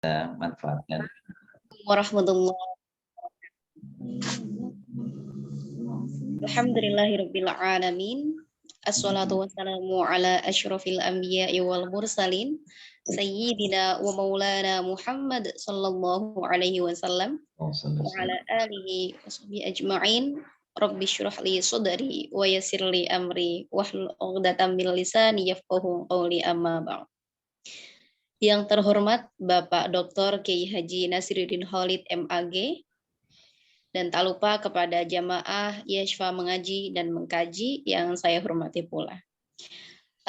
manfaatkan. Warahmatullahi. Alhamdulillahirabbil alamin. Assalatu wassalamu ala asyrafil anbiya'i wal mursalin sayyidina wa maulana Muhammad sallallahu alaihi wasallam wa ala alihi washabihi ajma'in. Rabbi syrah li sadri wa yassir li amri wahlul 'uqdatam min lisani yafqahu qawli, amma ba'd. Yang terhormat Bapak Dr. Kiai Haji Nasiruddin Khalid MAG, dan tak lupa kepada jamaah Yashfa mengaji dan mengkaji yang saya hormati pula.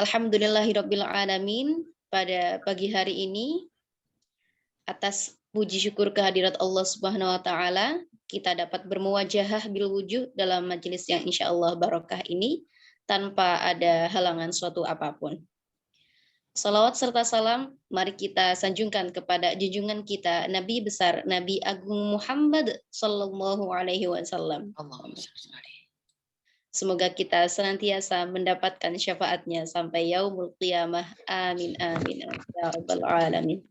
Alhamdulillahirabbil alamin, pada pagi hari ini atas puji syukur kehadirat Allah Subhanahu wa taala, kita dapat bermuwajahah bil wujuh dalam majelis yang insyaallah barokah ini tanpa ada halangan suatu apapun. Salawat serta salam mari kita sanjungkan kepada junjungan kita Nabi besar Nabi Agung Muhammad sallallahu alaihi wasallam. Semoga kita senantiasa mendapatkan syafaatnya sampai yaumul qiyamah. Amin amin ya rabbal alamin.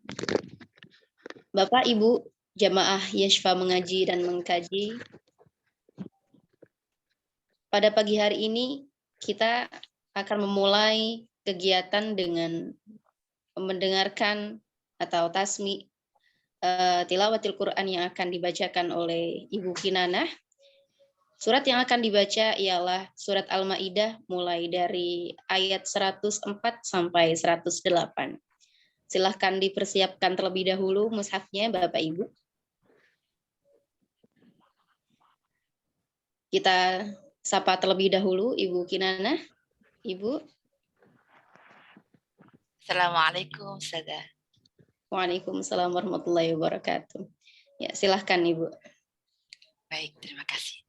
Bapak Ibu jamaah Yashfa mengaji dan mengkaji, pada pagi hari ini kita akan memulai kegiatan dengan mendengarkan atau tasmi tilawatil Quran yang akan dibacakan oleh Ibu Kinanah. Surat yang akan dibaca ialah surat Al-Maidah mulai dari ayat 104 sampai 108. Silahkan dipersiapkan terlebih dahulu mushafnya Bapak Ibu. Kita sapa terlebih dahulu Ibu Kinanah. Ibu. Assalamualaikum, Ustazah. Waalaikumsalam warahmatullahi wabarakatuh. Ya, silahkan Ibu. Baik, terima kasih.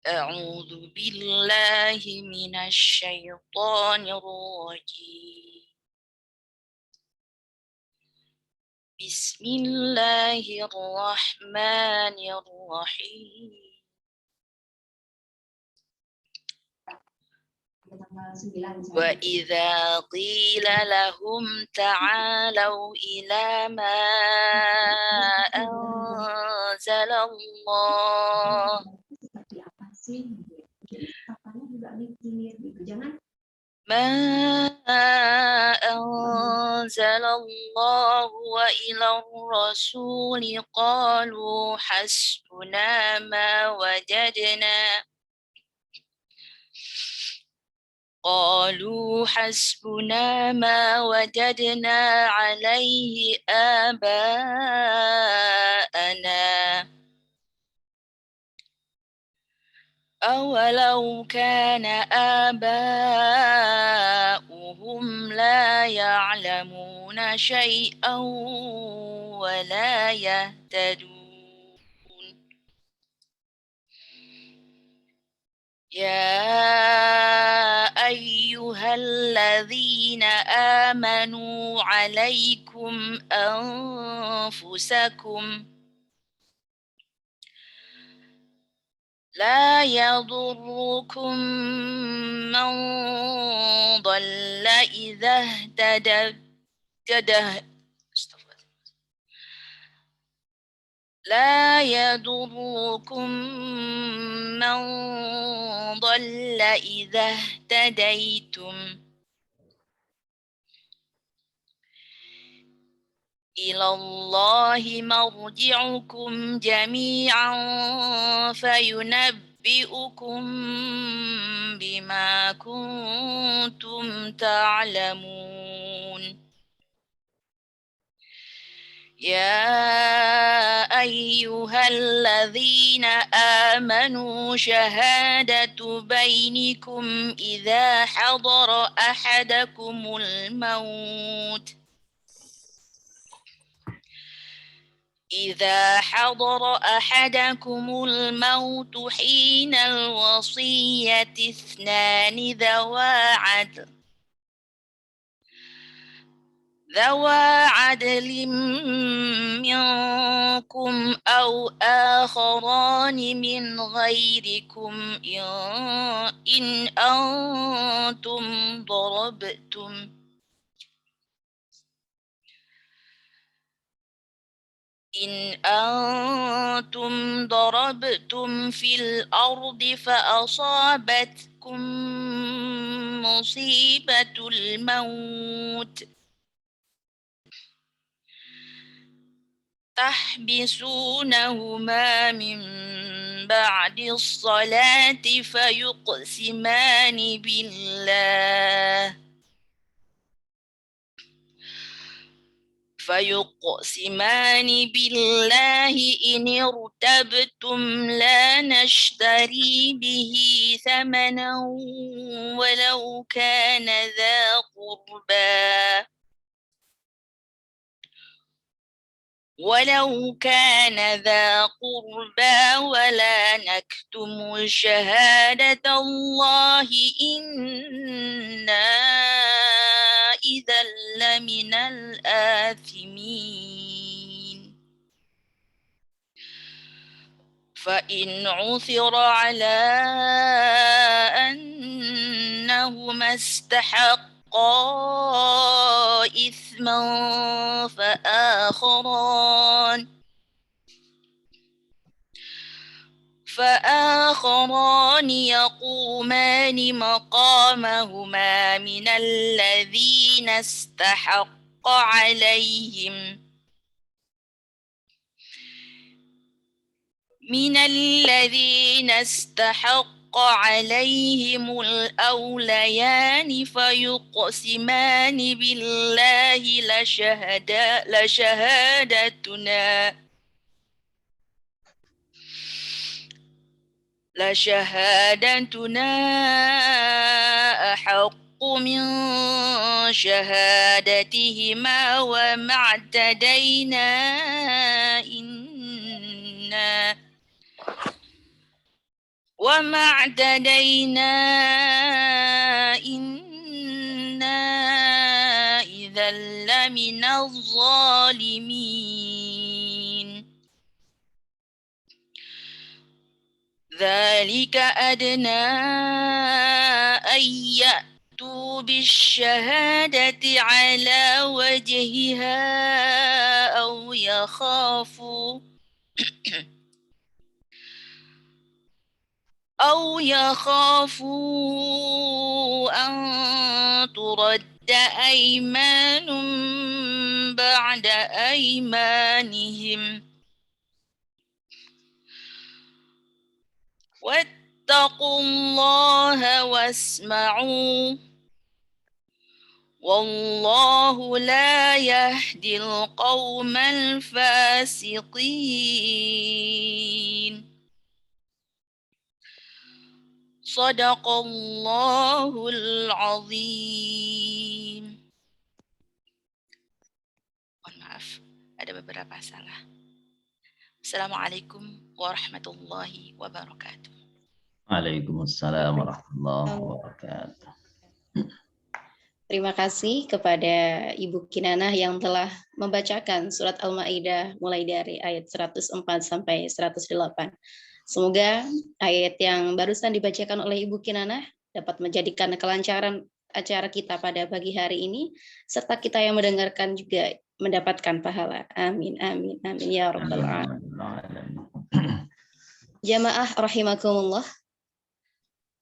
A'udzu billahi minasy syaithanir rajim. Bismillahirrahmanirrahim. Wa idza qila lahum ta'alau ila ma anzalallah ma anzalallahu wa ila rasuli qalu hasbuna ma wajadna قالوا حسبنا ما وجدنا عليه آباءنا أولو كان آباؤهم لا يعلمون شيئا ولا يهتدون يا أيها الذين آمنوا عليكم أنفسكم لا يضركم من ضل إذا لا يضركم من ضل إذا اهتديتم إلى الله مرجعكم جميعا فينبئكم بما كنتم تعلمون يا أيها الذين آمنوا شهادة بينكم إذا حضر أحدكم الموت حين الوصية اثنان ذوى عدل ذوى عدل منكم أو آخران من غيركم إن أنتم ضربتم في الأرض فأصابتكم مصيبة الموت تحبسونهما من بعد الصلاة فيقسمان بالله إن ارتبتم لا نشتري به ثمنا ولو كان ذا قربى ولا نكتم شهادة الله إنا إذا لمن الآثمين فإن عثر على أنهما استحقا إثما فآخران يقومان مقامهما من الذين استحق عليهم الأوليان فيقسمان بالله لشهادتنا أحق من شهادتهما وما اعتدينا إنا إذا لمن الظالمين ذلك أدنى أن يأتوا بالشهادة على وجهها أو يخافوا أن ترد أيمان بعد أيمانهم واتقوا الله واسمعوا والله لا يهدي القوم الفاسقين صدق الله العظيم. Mohon maaf, ada beberapa salah. Assalamualaikum warahmatullahi wabarakatuh. Waalaikumsalam warahmatullahi wabarakatuh. Terima kasih kepada Ibu Kinanah yang telah membacakan surat Al-Maidah mulai dari ayat 104 sampai 108. Semoga ayat yang barusan dibacakan oleh Ibu Kinanah dapat menjadikan kelancaran acara kita pada pagi hari ini, serta kita yang mendengarkan juga mendapatkan pahala. Amin, amin, amin, ya Rabbal Alamin. Jamaah rahimakumullah.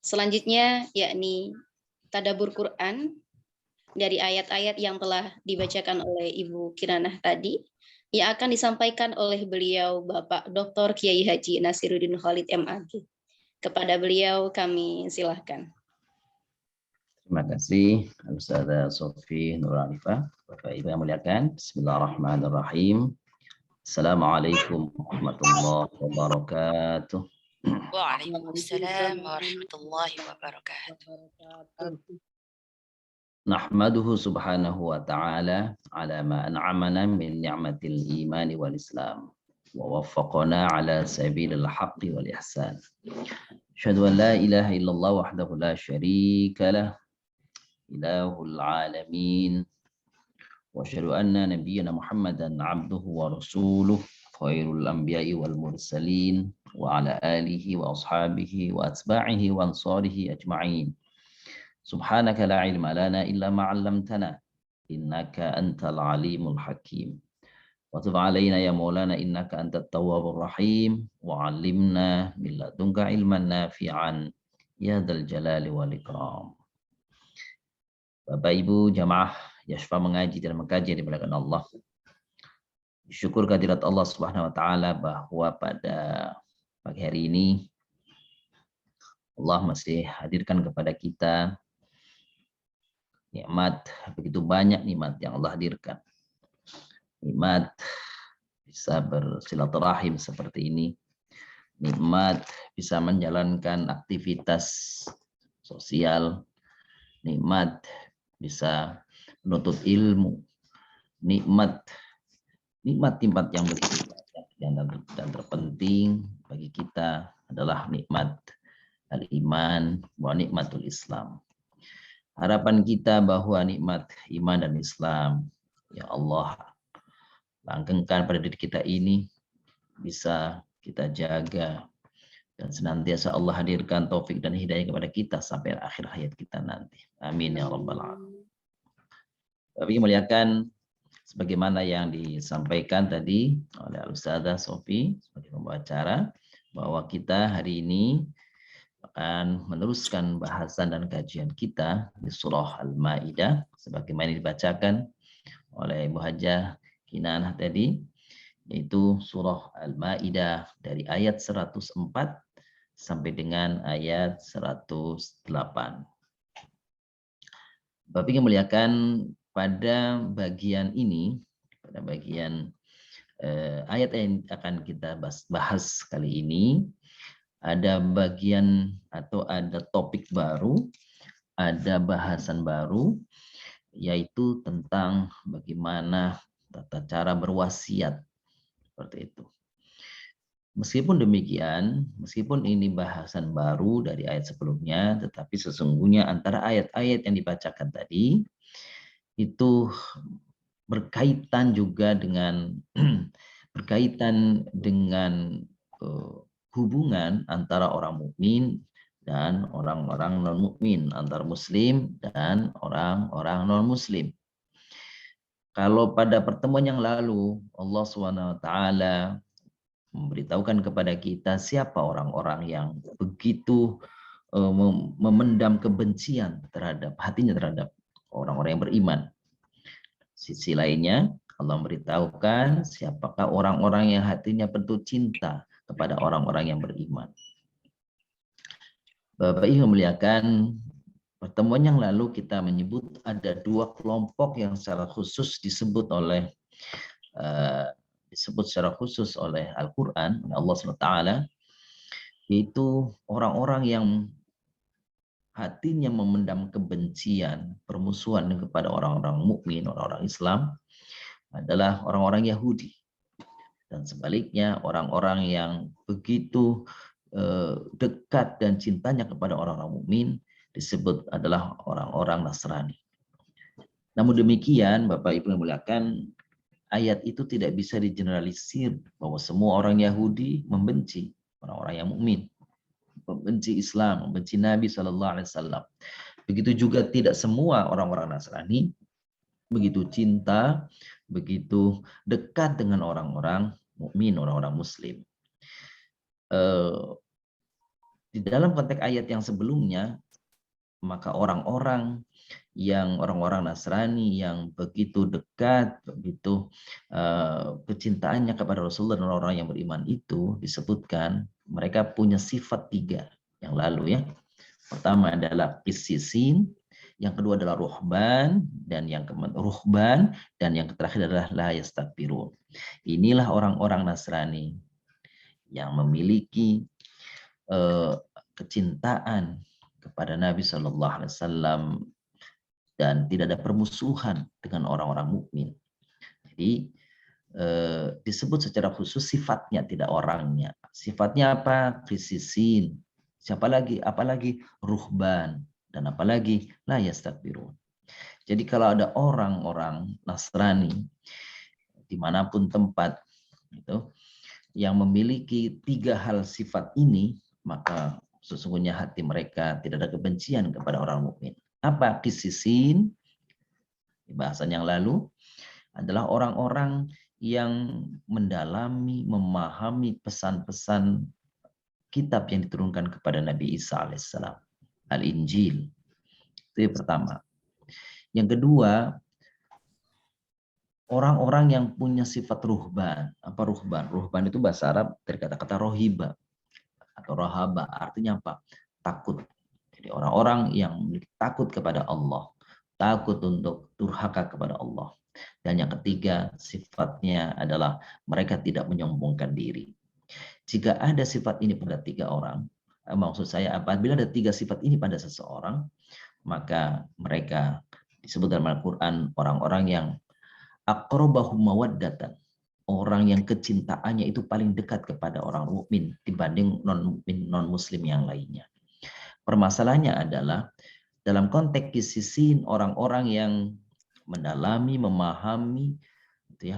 Selanjutnya yakni tadabbur Quran dari ayat-ayat yang telah dibacakan oleh Ibu Kinanah tadi, yang akan disampaikan oleh beliau Bapak Dr. Kiai Haji Nasiruddin Khalid MAG. Kepada beliau kami silahkan. Terima kasih Ustazah Sofi Nur Alifah. Bapak Ibu yang muliakan, Bismillahirrahmanirrahim. Assalamualaikum warahmatullahi wabarakatuh. Waalaikumsalam warahmatullahi wabarakatuh. Nahmaduhu subhanahu wa ta'ala ala ma an'amana min ni'matil imani wal islam wa waffaqana ala sabilil haqqi wal ihsan. Asyhadu an la ilaha illallah wahdahu la syarika lah ilahul alamin وأشهد أن نبينا محمدا عبده ورسوله خير الأنبياء والمرسلين وعلى آله وأصحابه وأتباعه وأنصاره أجمعين. سبحانك لا علم لنا إلا ما علمتنا إنك أنت العليم الحكيم. وتب علينا يا مولانا إنك أنت التواب الرحيم وعلمنا من لدنك علما نافعا يا ذا الجلال والإكرام. Bapak Ibu jamaah Yashfa mengaji dan mengkaji yang dimuliakan Allah. Syukur kehadirat Allah Subhanahu wa taala bahwa pada pagi hari ini Allah masih hadirkan kepada kita nikmat, begitu banyak nikmat yang Allah hadirkan. Nikmat bisa bersilaturahim seperti ini. Nikmat bisa menjalankan aktivitas sosial. Nikmat bisa menuntut ilmu. Nikmat yang begitu banyak dan terpenting bagi kita adalah nikmat al-iman wa nikmatul Islam. Harapan kita bahwa nikmat iman dan Islam ya Allah langgengkan pada diri kita ini bisa kita jaga dan senantiasa Allah hadirkan taufik dan hidayah kepada kita sampai akhir hayat kita nanti. Amin ya rabbal alamin. Tapi muliakan sebagaimana yang disampaikan tadi oleh Al-Ustadzah Sofi sebagai pembawa acara bahwa kita hari ini akan meneruskan bahasan dan kajian kita di surah Al-Maidah sebagaimana dibacakan oleh Ibu Hajah Kinanah tadi, yaitu surah Al-Maidah dari ayat 104 sampai dengan ayat 108. Bapak yang muliakan, pada bagian ini, pada bagian ayat yang akan kita bahas kali ini, ada bagian atau ada topik baru, ada bahasan baru, yaitu tentang bagaimana tata cara berwasiat. Seperti itu. Meskipun demikian, meskipun ini bahasan baru dari ayat sebelumnya, tetapi sesungguhnya antara ayat-ayat yang dibacakan tadi, itu berkaitan juga dengan hubungan antara orang mukmin dan orang-orang non-mukmin, antara muslim dan orang-orang non-muslim. Kalau pada pertemuan yang lalu Allah SWT memberitahukan kepada kita siapa orang-orang yang begitu memendam kebencian hatinya terhadap orang-orang yang beriman. Sisi lainnya Allah memberitahukan siapakah orang-orang yang hatinya penuh cinta kepada orang-orang yang beriman. Bapak Ibu muliakan, pertemuan yang lalu kita menyebut ada dua kelompok yang secara khusus disebut secara khusus oleh Al-Quran, Allah SWT, yaitu orang-orang yang hatinya memendam kebencian, permusuhan kepada orang-orang mukmin, orang-orang Islam adalah orang-orang Yahudi. Dan sebaliknya orang-orang yang begitu dekat dan cintanya kepada orang-orang mukmin disebut adalah orang-orang Nasrani. Namun demikian, Bapak Ibu yang muliakan, ayat itu tidak bisa digeneralisir bahwa semua orang Yahudi membenci orang-orang yang mukmin, membenci Islam, membenci Nabi SAW. Begitu juga tidak semua orang-orang Nasrani begitu cinta, begitu dekat dengan orang-orang mukmin, orang-orang Muslim. Di dalam konteks ayat yang sebelumnya, maka orang-orang Nasrani yang begitu dekat, begitu kecintaannya kepada Rasulullah dan orang-orang yang beriman itu disebutkan mereka punya sifat tiga yang lalu ya. Pertama adalah qisisin, yang kedua adalah ruhban, dan yang terakhir adalah la yastakbirun. Inilah orang-orang Nasrani yang memiliki kecintaan kepada Nabi SAW dan tidak ada permusuhan dengan orang-orang mukmin. Jadi disebut secara khusus sifatnya, tidak orangnya. Sifatnya apa? Qisisin. Apalagi ruhban, dan apalagi la yastakbirun. Jadi kalau ada orang-orang Nasrani dimanapun tempat itu yang memiliki 3 hal sifat ini, maka sesungguhnya hati mereka tidak ada kebencian kepada orang mukmin. Apa qisisin? Bahasan yang lalu adalah orang-orang yang mendalami, memahami pesan-pesan kitab yang diturunkan kepada Nabi Isa alaihissalam, Al-Injil. Itu yang pertama. Yang kedua, orang-orang yang punya sifat ruhban. Apa ruhban? Ruhban itu bahasa Arab dari kata-kata rohiba atau rohaba. Artinya apa? Takut. Jadi orang-orang yang memiliki takut kepada Allah, takut untuk durhaka kepada Allah. Dan yang ketiga, sifatnya adalah mereka tidak menyombongkan diri. Jika ada sifat ini pada 3 orang, maksud saya apabila ada 3 sifat ini pada seseorang, maka mereka disebut dalam Al-Quran orang-orang yang aqrabahum mawaddatan, orang yang kecintaannya itu paling dekat kepada orang mukmin dibanding non-mukmin, non-muslim yang lainnya. Permasalahannya adalah dalam konteks qisisin, orang-orang yang mendalami, memahami,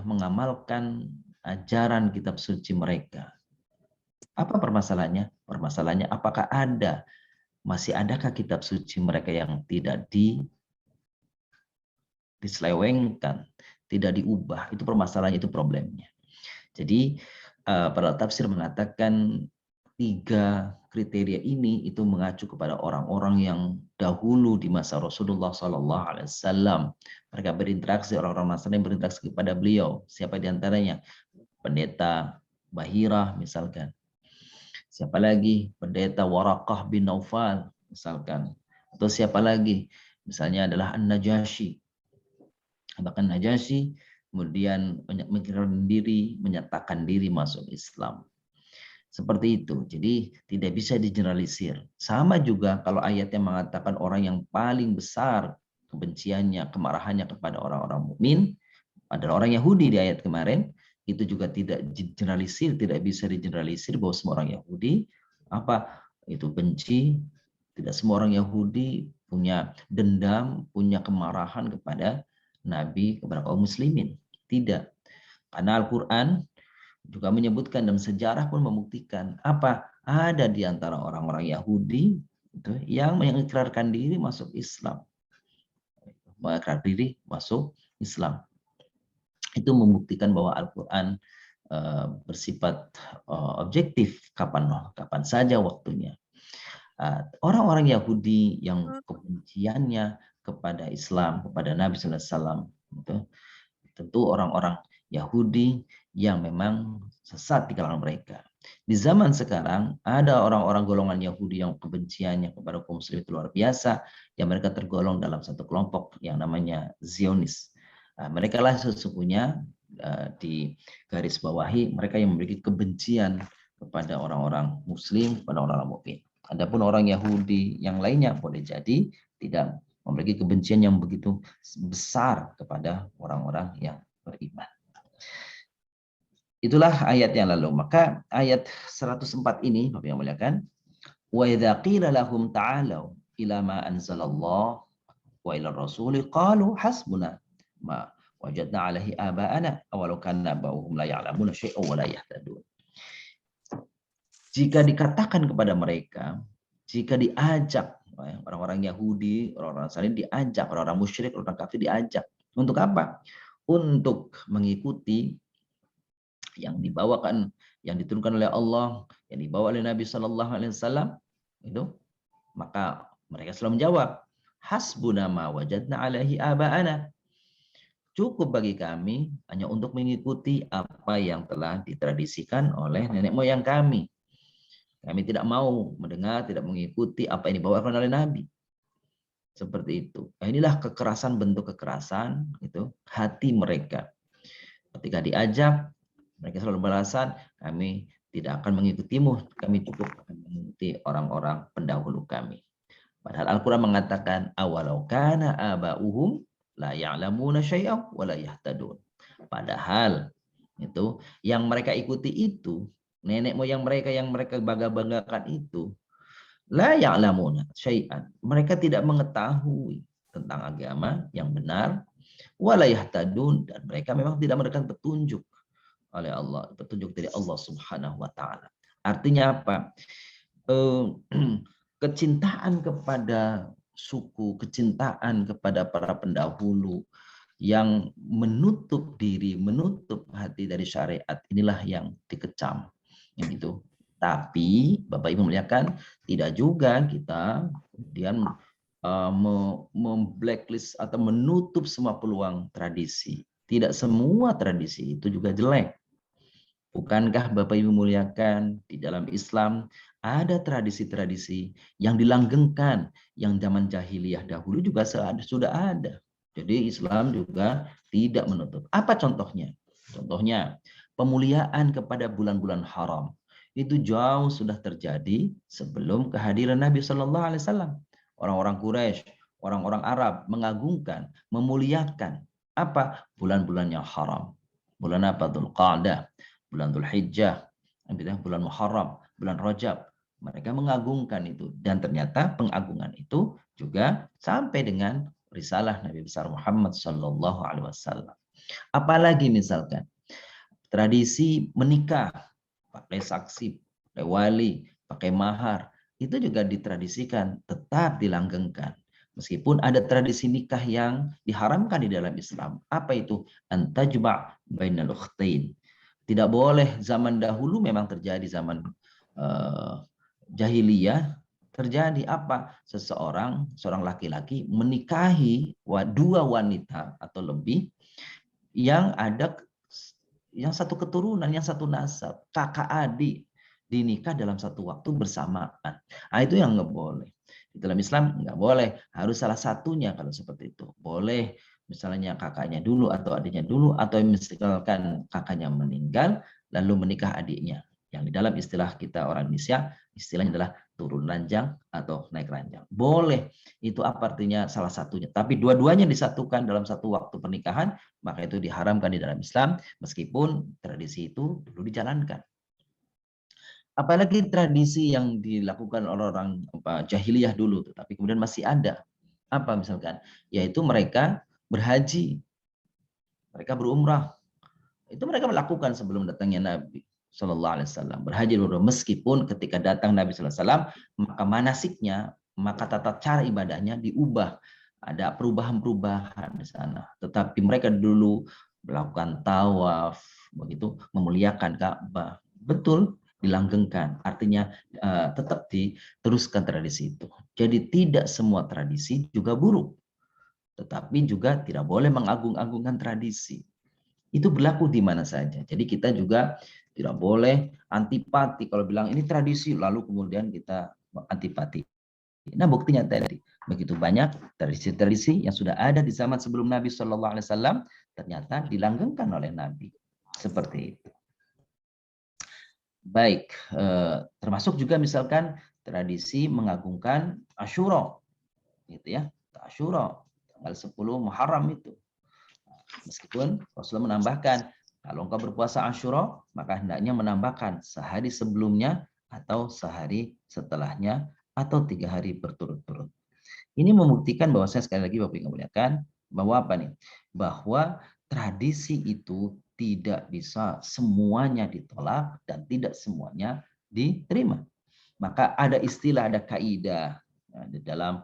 mengamalkan ajaran kitab suci mereka. Apa permasalahannya? Permasalahannya apakah masih adakah kitab suci mereka yang tidak diselewengkan, tidak diubah? Itu permasalahannya, itu problemnya. Jadi para tafsir mengatakan 3 kriteria ini itu mengacu kepada orang-orang yang dahulu di masa Rasulullah SAW. Mereka berinteraksi, orang-orang Nasrani berinteraksi kepada beliau. Siapa diantaranya? Pendeta Bahirah misalkan. Siapa lagi? Pendeta Waraqah bin Naufal misalkan. Atau siapa lagi? Misalnya adalah An-Najasyi. Bahkan Najasyi kemudian menyatakan diri masuk Islam. Seperti itu. Jadi tidak bisa digeneralisir. Sama juga kalau ayatnya mengatakan orang yang paling besar kebenciannya, kemarahannya kepada orang-orang mukmin adalah orang Yahudi di ayat kemarin, itu juga tidak digeneralisir, tidak bisa digeneralisir bahwa semua orang Yahudi itu benci. Tidak semua orang Yahudi punya dendam, punya kemarahan kepada Nabi, kepada kaum muslimin. Tidak. Karena Al-Quran juga menyebutkan dan sejarah pun membuktikan ada di antara orang-orang Yahudi yang mengikrarkan diri masuk Islam. Mengikrarkan diri masuk Islam. Itu membuktikan bahwa Al-Quran bersifat objektif kapan saja waktunya. Orang-orang Yahudi yang kebenciannya kepada Islam, kepada Nabi SAW, tentu orang-orang Yahudi yang memang sesat di kalangan mereka. Di zaman sekarang ada orang-orang golongan Yahudi yang kebenciannya kepada kaum muslim itu luar biasa, yang mereka tergolong dalam satu kelompok yang namanya Zionis. Mereka lah sesungguhnya di garis bawahi mereka yang memiliki kebencian kepada orang-orang muslim, kepada orang-orang mukmin. Adapun orang Yahudi yang lainnya boleh jadi tidak memiliki kebencian yang begitu besar kepada orang-orang yang beriman. Itulah ayat yang lalu. Maka ayat 104 ini, Bapak yang muliakan, wa idza qila lahum ta'alu ila ma anzalallah wa ila rasuli qalu hasbuna ma wajadna alaihi aba'ana awalau kana ba'uhum la ya'lamuna syai'an wa la yahtadun. Jika dikatakan kepada mereka, jika diajak orang-orang Yahudi, orang-orang Nasrani diajak, orang-orang musyrik, orang kafir diajak. Untuk apa? Untuk mengikuti yang dibawakan, yang diturunkan oleh Allah, yang dibawa oleh Nabi Shallallahu Alaihi Wasallam, itu maka mereka selalu menjawab, hasbuna ma wajadna alaihi aba'ana. Cukup bagi kami hanya untuk mengikuti apa yang telah ditradisikan oleh nenek moyang kami. Kami tidak mau mendengar, tidak mengikuti apa yang dibawakan oleh Nabi. Seperti itu. Nah, inilah kekerasan, bentuk kekerasan itu hati mereka. Ketika diajak, mereka selalu beralasan, kami tidak akan mengikutimu, kami cukup akan mengikuti orang-orang pendahulu kami. Padahal Al-Quran mengatakan, awalau kana aba'uhum la ya'lamuna syai'an wa la yahtadun. Padahal itu yang mereka ikuti itu, nenek moyang mereka yang mereka bangga-banggakan itu, la ya'lamuna syai'an. Mereka tidak mengetahui tentang agama yang benar, wala yahtadun, dan mereka memang tidak mendapatkan petunjuk oleh Allah, petunjuk dari Allah Subhanahu wa taala. Artinya apa? Kecintaan kepada suku, kecintaan kepada para pendahulu yang menutup diri, menutup hati dari syariat, inilah yang dikecam. Gitu. Tapi Bapak Ibu melihatkan tidak juga kita kemudian memblacklist atau menutup semua peluang tradisi. Tidak semua tradisi itu juga jelek. Bukankah Bapak Ibu muliakan di dalam Islam ada tradisi-tradisi yang dilanggengkan yang zaman jahiliyah dahulu juga sudah ada. Jadi Islam juga tidak menutup. Apa contohnya? Contohnya pemuliaan kepada bulan-bulan haram. Itu jauh sudah terjadi sebelum kehadiran Nabi Shallallahu Alaihi Wasallam. Orang-orang Quraisy, orang-orang Arab mengagungkan, memuliakan apa? Bulan-bulan yang haram. Bulan apa? Dzulqa'dah, bulan Dzulhijjah, bulan Muharram, bulan Rajab. Mereka mengagungkan itu, dan ternyata pengagungan itu juga sampai dengan risalah Nabi besar Muhammad Sallallahu Alaihi Wasallam. Apalagi misalkan tradisi menikah pakai saksi, pakai wali, pakai mahar, itu juga ditradisikan, tetap dilanggengkan. Meskipun ada tradisi nikah yang diharamkan di dalam Islam. Apa itu? Antajma' bainal ukhtain. Tidak boleh, zaman dahulu memang terjadi zaman jahiliyah, terjadi apa? Seorang laki-laki menikahi dua wanita atau lebih yang ada yang satu keturunan, yang satu nasab, kakak adik dinikah dalam satu waktu bersamaan. Nah, itu yang nggak boleh. Di dalam Islam nggak boleh, harus salah satunya kalau seperti itu. Boleh misalnya kakaknya dulu atau adiknya dulu, atau misalkan kakaknya meninggal lalu menikah adiknya. Yang di dalam istilah kita orang Indonesia, istilahnya adalah turun ranjang atau naik ranjang. Boleh, itu apa artinya salah satunya. Tapi dua-duanya disatukan dalam satu waktu pernikahan, maka itu diharamkan di dalam Islam, meskipun tradisi itu dulu dijalankan. Apalagi tradisi yang dilakukan oleh orang jahiliyah dulu, tapi kemudian masih ada. Apa misalkan? Yaitu mereka berhaji, mereka berumrah. Itu mereka melakukan sebelum datangnya Nabi Shallallahu Alaihi Wasallam. Berhaji berumrah, meskipun ketika datang Nabi Sallallahu Alaihi Wasallam, maka manasiknya, maka tata cara ibadahnya diubah. Ada perubahan-perubahan di sana. Tetapi mereka dulu melakukan tawaf, begitu, memuliakan Ka'bah. Betul, dilanggengkan, artinya tetap diteruskan tradisi itu. Jadi tidak semua tradisi juga buruk, tetapi juga tidak boleh mengagung-agungkan tradisi. Itu berlaku di mana saja. Jadi kita juga tidak boleh antipati kalau bilang ini tradisi lalu kemudian kita antipati. Nah, buktinya tadi begitu banyak tradisi-tradisi yang sudah ada di zaman sebelum Nabi Shallallahu Alaihi Wasallam ternyata dilanggengkan oleh Nabi seperti itu. Baik, termasuk juga misalkan tradisi mengagungkan Asyura, gitu ya, Asyura tanggal 10 Muharram itu. Meskipun Rasulullah menambahkan, kalau engkau berpuasa Asyura, maka hendaknya menambahkan sehari sebelumnya atau sehari setelahnya atau 3 hari berturut-turut. Ini membuktikan bahwa saya sekali lagi Bapak Ibu muliakan bahwa apa nih? Bahwa tradisi itu tidak bisa semuanya ditolak dan tidak semuanya diterima. Maka ada istilah, ada kaidah di dalam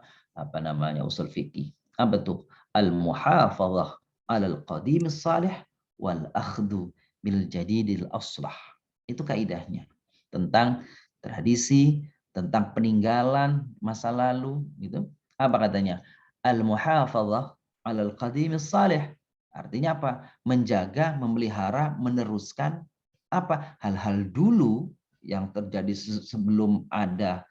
usul fikih. Apa tuh? Al-muhafadzah 'alal qadim salih wal akhdhu bil jadidil aslah. Itu kaidahnya tentang tradisi, tentang peninggalan masa lalu gitu. Apa katanya? Al-muhafadzah 'alal qadim salih. Artinya apa? Menjaga, memelihara, meneruskan apa? Hal-hal dulu yang terjadi sebelum ada,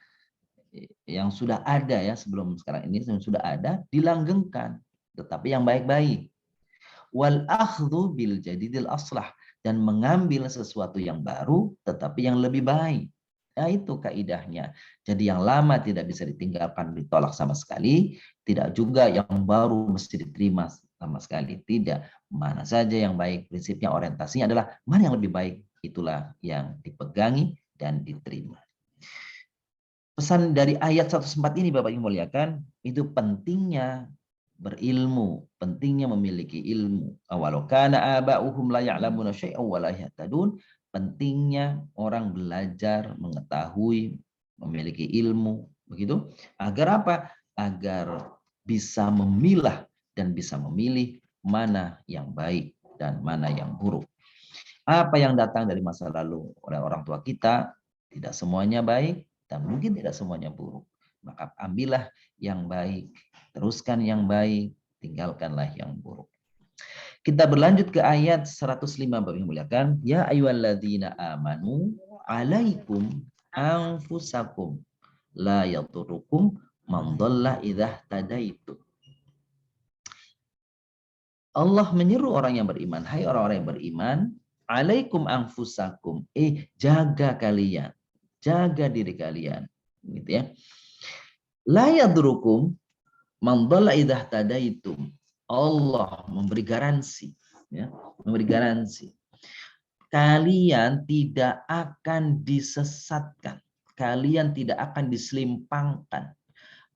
yang sudah ada ya, sebelum sekarang ini sudah ada, dilanggengkan, tetapi yang baik-baik. Wal akhdhu bil jadidil aslah, dan mengambil sesuatu yang baru tetapi yang lebih baik. Nah, itu kaidahnya. Jadi yang lama tidak bisa ditinggalkan, ditolak sama sekali, tidak juga yang baru mesti diterima sama sekali, tidak. Mana saja yang baik, prinsipnya orientasinya adalah mana yang lebih baik, itulah yang dipegangi dan diterima. Pesan dari ayat 104 ini Bapak Ibu muliakan, itu pentingnya berilmu, pentingnya memiliki ilmu. Awalau kana aba'uhum la ya'lamuna syai'an wa la yahtadun, pentingnya orang belajar, mengetahui, memiliki ilmu, begitu. Agar apa? Agar bisa memilah dan bisa memilih mana yang baik dan mana yang buruk. Apa yang datang dari masa lalu oleh orang tua kita tidak semuanya baik dan mungkin tidak semuanya buruk. Maka ambillah yang baik, teruskan yang baik, tinggalkanlah yang buruk. Kita berlanjut ke ayat 105 Bapak Ibu muliakan. Ya ayyuhalladzina amanu alaikum anfusakum la yaturukum man dhalla idza tadaitu. Allah menyeru orang yang beriman, hai orang-orang yang beriman, alaikum anfusakum, jaga kalian, jaga diri kalian, gitu ya. La yadrukum man dhalla idza tadaitum. Allah memberi garansi, ya, memberi garansi. Kalian tidak akan disesatkan, kalian tidak akan diselimpangkan.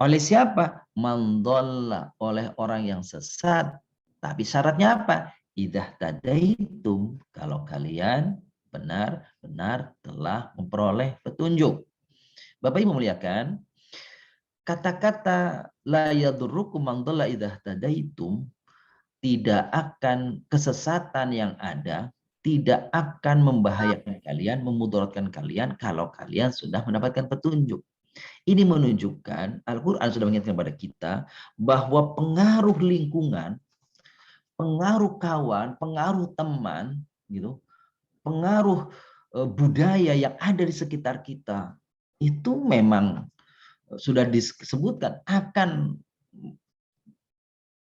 Oleh siapa? Man dhalla, oleh orang yang sesat. Tapi syaratnya apa? Idah tadaitum, kalau kalian benar-benar telah memperoleh petunjuk. Bapak Ibu memuliakan, kata-kata la yadurrukum man dhalla idah tadaitum tidak akan, kesesatan yang ada tidak akan membahayakan kalian, memudaratkan kalian kalau kalian sudah mendapatkan petunjuk. Ini menunjukkan Al-Quran sudah mengingatkan kepada kita bahwa pengaruh lingkungan, pengaruh kawan, pengaruh teman, gitu, pengaruh budaya yang ada di sekitar kita itu memang sudah disebutkan akan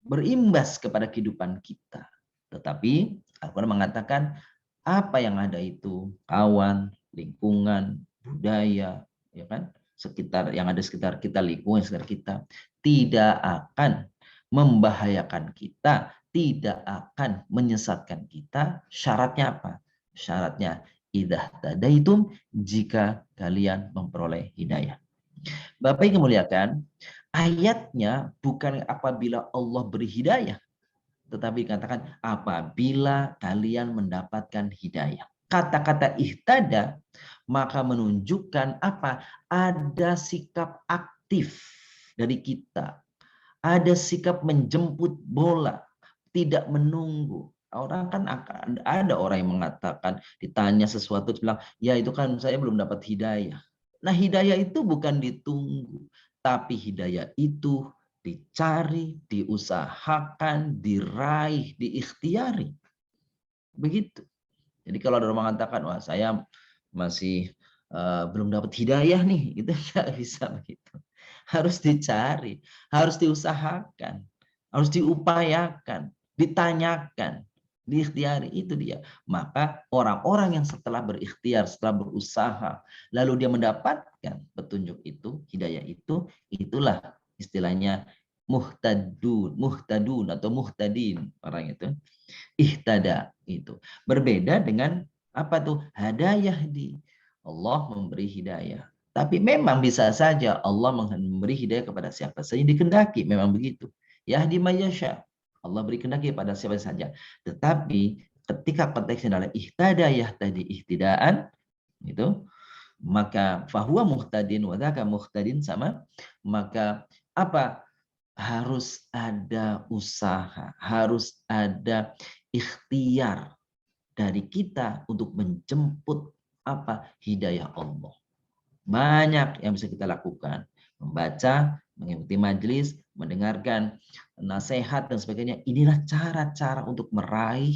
berimbas kepada kehidupan kita. Tetapi Al-Quran mengatakan apa yang ada itu kawan, lingkungan, budaya, ya kan, sekitar yang ada sekitar kita, lingkungan sekitar kita tidak akan membahayakan kita, tidak akan menyesatkan kita. Syaratnya apa? Syaratnya idah tadaitum, jika kalian memperoleh hidayah. Bapak yang memuliakan, ayatnya bukan apabila Allah beri hidayah, tetapi katakan apabila kalian mendapatkan hidayah. Kata-kata ihtada maka menunjukkan apa? Ada sikap aktif dari kita. Ada sikap menjemput bola, tidak menunggu. Orang kan akan ada orang yang mengatakan, ditanya sesuatu bilang, ya itu kan saya belum dapat hidayah. Nah, hidayah itu bukan ditunggu, tapi hidayah itu dicari, diusahakan, diraih, diikhtiari. Begitu. Jadi kalau ada orang mengatakan, wah saya masih belum dapat hidayah nih, itu nggak bisa begitu. Harus dicari, harus diusahakan, harus diupayakan, ditanyakan, diikhtiari, itu dia. Maka orang-orang yang setelah berikhtiar, setelah berusaha, lalu dia mendapatkan petunjuk itu, hidayah itu, itulah istilahnya muhtadun atau muhtadin, orang itu. Ihtada itu. Berbeda dengan apa tuh? Hadayah di. Allah memberi hidayah. Tapi memang bisa saja Allah memberi hidayah kepada siapa saja dikehendaki, memang begitu. Yahdi mayyasha. Allah beri kehendaki pada siapa saja. Tetapi ketika konteksnya adalah ihtada yahtadi ihtidaan, itu, maka fahuwa muhtadin wa dzaka muhtadin, sama, maka apa? Harus ada usaha, harus ada ikhtiar dari kita untuk menjemput apa? Hidayah Allah. Banyak yang bisa kita lakukan. Membaca, mengikuti majelis, mendengarkan nasihat dan sebagainya. Inilah cara-cara untuk meraih,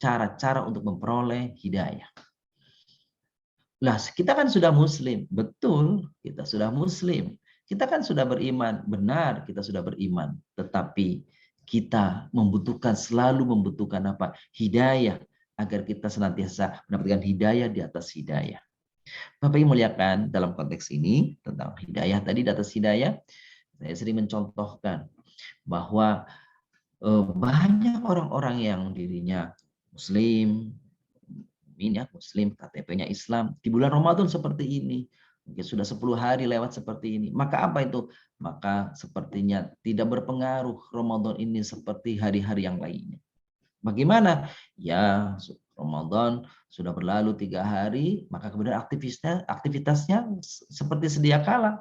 cara-cara untuk memperoleh hidayah. Lah, kita kan sudah muslim. Betul, kita sudah muslim. Kita kan sudah beriman. Benar, kita sudah beriman. Tetapi kita selalu membutuhkan apa? Hidayah. Agar kita senantiasa mendapatkan hidayah di atas hidayah. Bapak yang muliakan, dalam konteks ini tentang hidayah tadi, di atas hidayah, saya sering mencontohkan bahwa banyak orang-orang yang dirinya muslim, Muslim, KTP-nya Islam, di bulan Ramadan seperti ini Mungkin sudah 10 hari lewat seperti ini. Maka apa itu? Maka sepertinya tidak berpengaruh Ramadan ini seperti hari-hari yang lainnya. Bagaimana? Ya, Ramadan sudah berlalu 3 hari, maka kemudian aktivitasnya seperti sedia kala.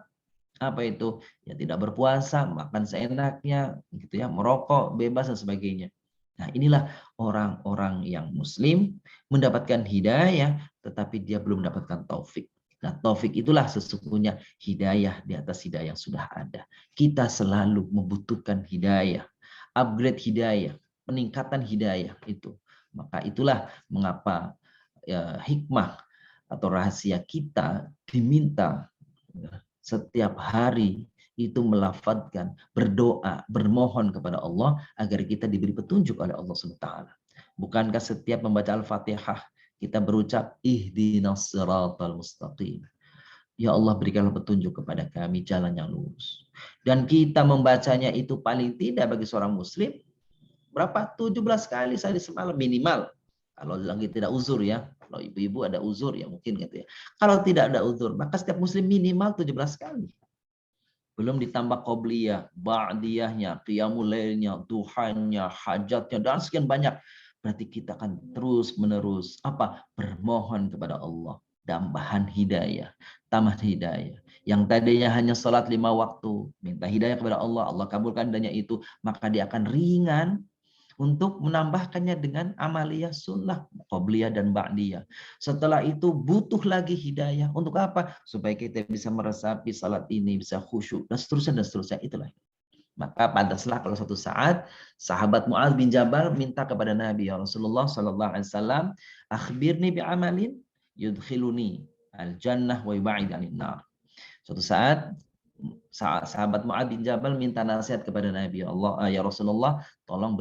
Apa itu? Ya tidak berpuasa, makan seenaknya, gitu ya, merokok bebas dan sebagainya. Nah, inilah orang-orang yang muslim mendapatkan hidayah, tetapi dia belum mendapatkan taufik. Nah, taufik itulah sesungguhnya hidayah di atas hidayah yang sudah ada. Kita selalu membutuhkan hidayah, upgrade hidayah, peningkatan hidayah itu. Maka itulah mengapa ya, hikmah atau rahasia kita diminta setiap hari itu melafadzkan, berdoa, bermohon kepada Allah agar kita diberi petunjuk oleh Allah SWT. Bukankah setiap membaca Al-Fatihah kita berucap ihdinas siratal mustaqim. Ya Allah, berikanlah petunjuk kepada kami jalan yang lurus. Dan kita membacanya itu paling tidak bagi seorang muslim berapa? 17 kali sehari semalam minimal. Kalau lagi tidak uzur ya. Kalau ibu-ibu ada uzur ya mungkin gitu ya. Kalau tidak ada uzur, maka setiap muslim minimal 17 kali. Belum ditambah qobliyah, ba'diyahnya, qiyamul lailnya, duhanya, hajatnya, dan sekian banyak. Berarti kita akan terus menerus bermohon kepada Allah, tambahan hidayah, tambah hidayah. Yang tadinya hanya salat 5 waktu, minta hidayah kepada Allah, Allah kabulkan hidayahnya itu, maka dia akan ringan untuk menambahkannya dengan amaliyah sunnah, qobliyah dan ba'diyah. Setelah itu butuh lagi hidayah. Untuk apa? Supaya kita bisa meresapi salat ini, bisa khusyuk, dan seterusnya. Itulah. Maka pantaslah kalau suatu saat sahabat Mu'adz bin Jabal minta kepada Nabi ya Rasulullah sallallahu alaihi wasallam, akhbirni bi amalin yudkhiluni al-jannah wa yub'id 'anil nar. Suatu saat sahabat Mu'adz bin Jabal minta nasihat kepada Nabi Allah, ya Rasulullah, tolong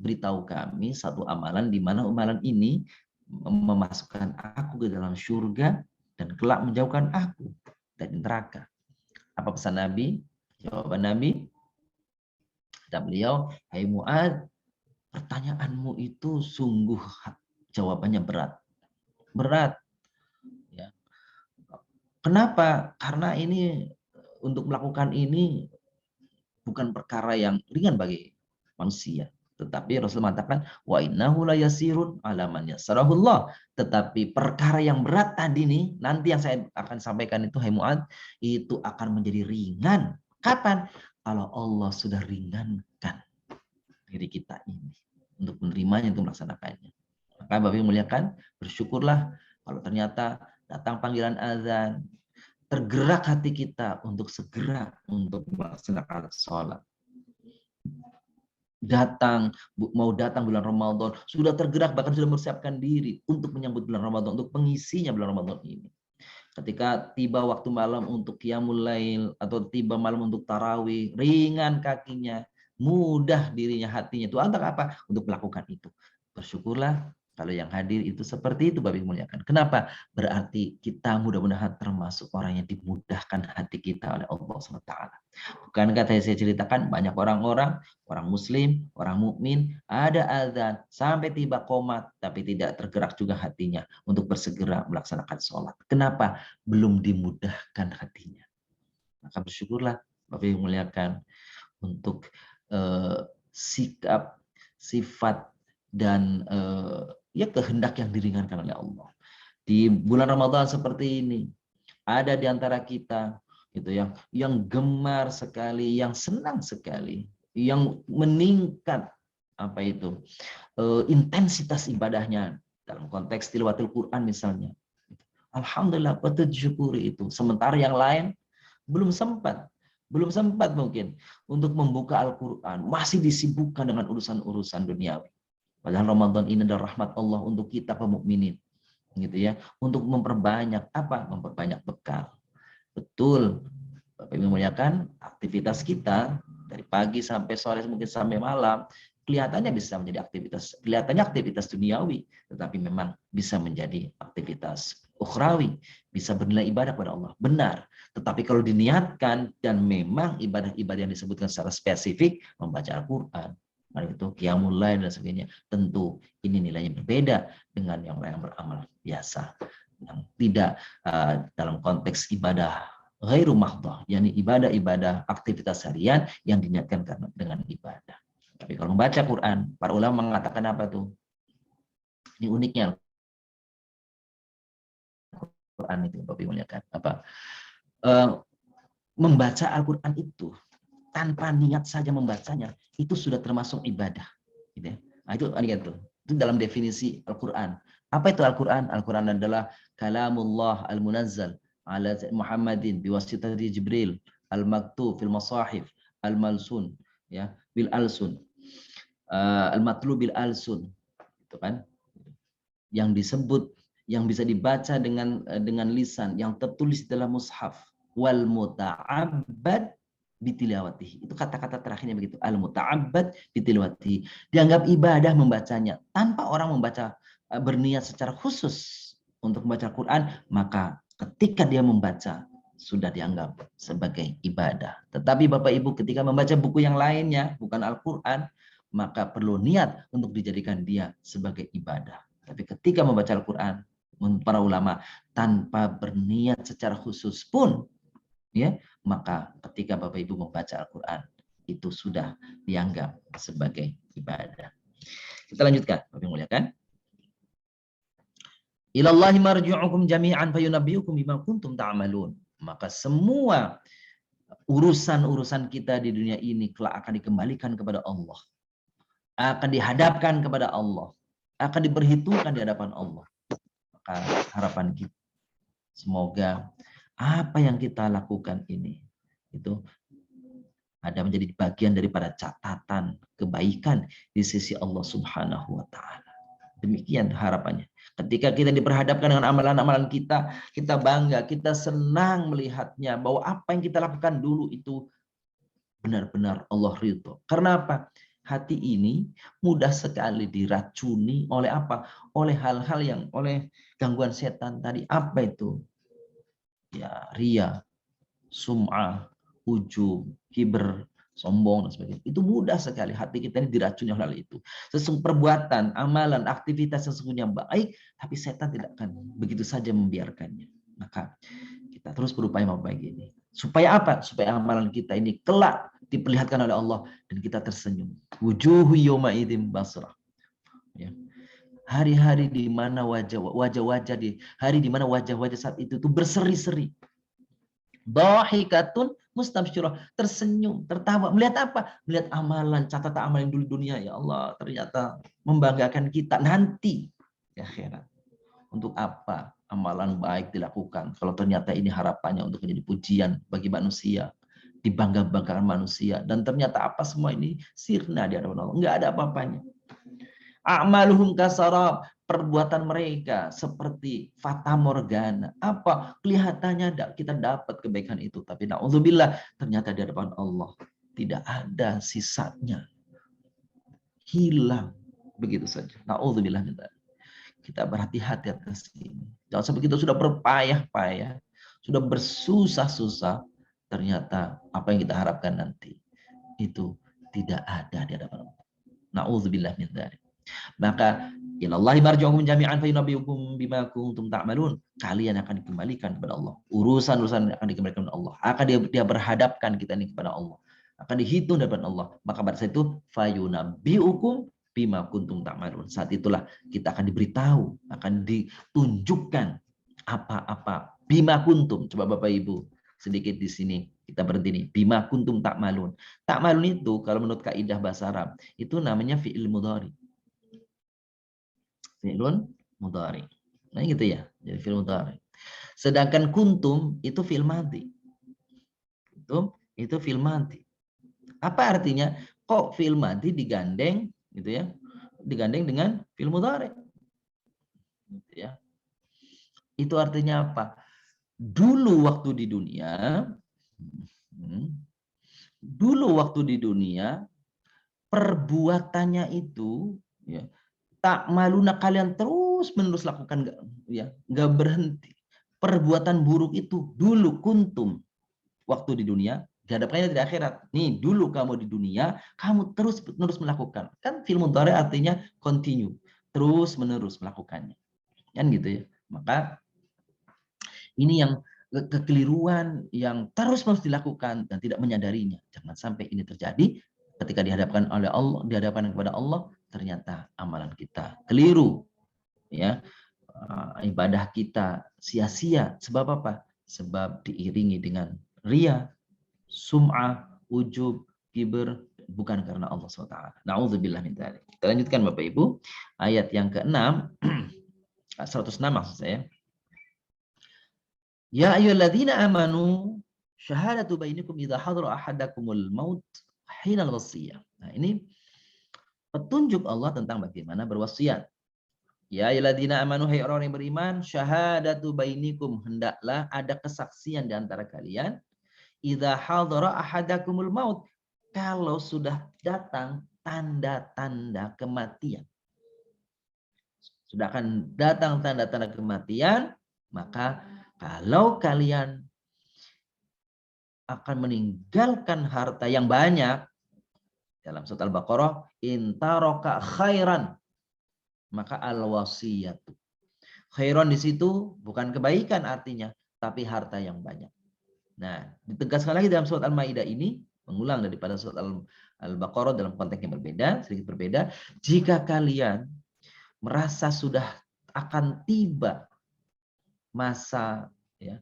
beritahu kami satu amalan di mana amalan ini memasukkan aku ke dalam surga dan kelak menjauhkan aku dari neraka. Apa pesan Nabi? Jawaban Nabi, kata beliau, hai Mu'adz, pertanyaanmu itu sungguh jawabannya berat. Berat. Ya. Kenapa? Karena ini untuk melakukan ini bukan perkara yang ringan bagi manusia. Tetapi Rasul mengatakan, wa innahu la yasirun ala man yassarahullah. Tetapi perkara yang berat tadi nih, nanti yang saya akan sampaikan itu, hai Mu'adz, itu akan menjadi ringan. Kapan? Kalau Allah sudah ringankan diri kita ini untuk menerimanya, untuk melaksanakannya. Maka Bapak Ibu muliakan, bersyukurlah kalau ternyata datang panggilan azan, tergerak hati kita untuk segera untuk melaksanakan sholat. Mau datang bulan Ramadan, sudah tergerak, bahkan sudah mempersiapkan diri untuk menyambut bulan Ramadan, untuk pengisinya bulan Ramadan ini. Ketika tiba waktu malam untuk qiyamul lail atau tiba malam untuk tarawih, ringan kakinya, mudah dirinya, hatinya itu untuk apa? Untuk melakukan itu. Bersyukurlah kalau yang hadir itu seperti itu, Bapak Ibu muliakan. Kenapa? Berarti kita mudah-mudahan termasuk orang yang dimudahkan hati kita oleh Allah SWT. Bukankah tadi saya ceritakan banyak orang-orang, orang muslim, orang mukmin, ada azan sampai tiba qomat, tapi tidak tergerak juga hatinya untuk bersegera melaksanakan sholat. Kenapa? Belum dimudahkan hatinya. Maka bersyukurlah Bapak Ibu muliakan untuk sikap, sifat, dan ya kehendak yang diringankan oleh Allah. Di bulan Ramadan seperti ini, ada di antara kita gitu yang gemar sekali, yang senang sekali, yang meningkat intensitas ibadahnya dalam konteks tilawatul Quran misalnya. Alhamdulillah, patut disyukuri itu. Sementara yang lain belum sempat mungkin untuk membuka Al-Quran, masih disibukkan dengan urusan-urusan duniawi. Padahal Ramadan ini adalah rahmat Allah untuk kita kaum mukminin, gitu ya, untuk memperbanyak memperbanyak bekal. Betul, Bapak Ibu muliakan, aktivitas kita dari pagi sampai sore, mungkin sampai malam, kelihatannya bisa menjadi aktivitas duniawi, tetapi memang bisa menjadi aktivitas ukhrawi, bisa bernilai ibadah kepada Allah. Benar. Tetapi kalau diniatkan dan memang ibadah-ibadah yang disebutkan secara spesifik, membaca Al-Quran, itu qiyamul lail dan sebagainya, tentu ini nilainya berbeda dengan yang lain beramal biasa. yang tidak dalam konteks ibadah ghairu mahdhah, yakni ibadah-ibadah aktivitas harian yang diniatkan dengan ibadah. Tapi kalau membaca Quran, para ulama mengatakan apa tuh? Ini uniknya Quran itu, Bapak Ibu muliakan. Membaca Al-Quran itu tanpa niat saja membacanya itu sudah termasuk ibadah. Gitu ya. Nah, itu dalam definisi Al-Quran. Apa itu Al-Quran? Al-Quran adalah kalamullah al-munazzal ala Muhammadin biwasitati Jibril al-maktub fil masahif al-malsun ya bil alsun al-matlub bil alsun, itu kan yang disebut, yang bisa dibaca dengan lisan, yang tertulis dalam mushaf, wal muta'abbad bitilawatihi. Itu kata-kata terakhirnya begitu, al muta'abbad bitilawatihi. Dianggap ibadah membacanya tanpa orang membaca berniat secara khusus untuk membaca Quran, maka ketika dia membaca sudah dianggap sebagai ibadah. Tetapi Bapak Ibu ketika membaca buku yang lainnya bukan Al-Quran, maka perlu niat untuk dijadikan dia sebagai ibadah. Tapi ketika membaca Al-Quran, para ulama tanpa berniat secara khusus pun, ya, maka ketika Bapak Ibu membaca Al-Quran itu sudah dianggap sebagai ibadah. Kita lanjutkan, Bapak Ibu muliakan. Ilallahi marji'ukum jami'an fayunabbi'ukum bima kuntum ta'malun. Maka semua urusan-urusan kita di dunia ini kelak akan dikembalikan kepada Allah. Akan dihadapkan kepada Allah. Akan diperhitungkan di hadapan Allah. Maka harapan kita semoga apa yang kita lakukan ini itu ada menjadi bagian daripada catatan kebaikan di sisi Allah Subhanahu wa taala. Demikian harapannya. Ketika kita diperhadapkan dengan amalan-amalan kita, kita bangga, kita senang melihatnya bahwa apa yang kita lakukan dulu itu benar-benar Allah ridho. Karena apa? Hati ini mudah sekali diracuni oleh apa? Oleh hal-hal yang, oleh gangguan setan tadi. Apa itu? Ya, ria, sum'ah, ujub, kibr, sombong, dan sebagainya. Itu mudah sekali hati kita ini diracuni oleh hal itu. Sesungguhnya perbuatan, amalan, aktivitas sesungguhnya baik, tapi setan tidak akan begitu saja membiarkannya. Maka kita terus berupaya memperbaiki ini. Supaya apa? Supaya amalan kita ini kelak diperlihatkan oleh Allah dan kita tersenyum. Wujuhu yawma idzin basrah. Ya. Hari-hari di mana wajah-wajah di hari di mana wajah-wajah saat itu tuh berseri-seri. Dhahikatun mustabsyirah, tersenyum, tertawa. Melihat apa? Melihat amalan, catatan amalan dulu dunia. Ya Allah, ternyata membanggakan kita nanti di akhirat. Untuk apa amalan baik dilakukan kalau ternyata ini harapannya untuk menjadi pujian bagi manusia, dibangga-banggakan manusia, dan ternyata apa semua ini sirna di hadapan Allah, enggak ada apa-apanya. A'maluhum kasarab, perbuatan mereka seperti fata morgana. Apa? Kelihatannya kita dapat kebaikan itu, tapi na'udzubillah ternyata di hadapan Allah tidak ada sisanya. Hilang begitu saja. Na'udzubillah min dzalik. Kita berhati-hati atas ini. Jangan sampai kita sudah berpayah-payah, sudah bersusah-susah, ternyata apa yang kita harapkan nanti itu tidak ada di hadapan Allah. Na'udzubillah min dzalik. Maka ilallahi marji'ukum jami'an fayunabbi'ukum bima kuntum ta'malun. Kalian akan dikembalikan kepada Allah. Urusan-urusan akan dikembalikan kepada Allah. Akan dia berhadapkan kita ini kepada Allah. Akan dihitung dari Allah. Maka pada saat itu fayunabbi'ukum bima kuntum ta'malun. Saat itulah kita akan diberitahu, akan ditunjukkan apa-apa bima kuntum. Coba Bapak Ibu sedikit di sini kita berhenti nih. Bima kuntum ta'malun. Ta'malun itu kalau menurut kaidah bahasa Arab itu namanya fi'il mudhari. Fi'lun mudhari. Nah gitu ya, jadi fi'il mudhari. Sedangkan kuntum itu fi'il madhi. Itu fi'il madhi. Apa artinya? Kok fi'il madhi digandeng gitu ya? Digandeng dengan fi'il mudhari. Gitu ya. Itu artinya apa? Dulu waktu di dunia perbuatannya itu ya, tak maluna, kalian terus menerus lakukan, nggak berhenti. Perbuatan buruk itu dulu kuntum waktu di dunia, dihadapkannya di akhirat. Nih dulu kamu di dunia, kamu terus menerus melakukan. Kan fi'il mudhari artinya continue, terus menerus melakukannya. Kan gitu ya. Maka Ini yang kekeliruan yang terus-menerus dilakukan dan tidak menyadarinya. Jangan sampai ini terjadi ketika dihadapkan oleh Allah, dihadapkan kepada Allah, ternyata amalan kita keliru, ya. Ibadah kita sia-sia. Sebab apa? Sebab diiringi dengan ria, sum'ah, ujub, kibir, bukan karena Allah SWT. Na'udzubillah min dzalik. Kita lanjutkan Bapak Ibu, ayat yang ke-6, 106 maksud saya. Ya ayyuhalladzina amanu syahadatu bainakum idza hadara ahadakumul maut hinal wasiyah. Nah, ini petunjuk Allah tentang bagaimana berwasiat. Ya ayyuhalladzina amanu, hai orang yang beriman, syahadatu bainikum, hendaklah ada kesaksian di antara kalian idza hadara ahadakumul maut, kalau sudah datang tanda-tanda kematian. Sudah akan datang tanda-tanda kematian, maka kalau kalian akan meninggalkan harta yang banyak, dalam surat Al-Baqarah, intaroka khairan, maka al-wasiyatu. Khairan di situ bukan kebaikan artinya, tapi harta yang banyak. Nah, ditegaskan lagi dalam surat Al-Maidah ini, mengulang daripada surat Al-Baqarah dalam konteks yang berbeda, sedikit berbeda. Jika kalian merasa sudah akan tiba masa, ya,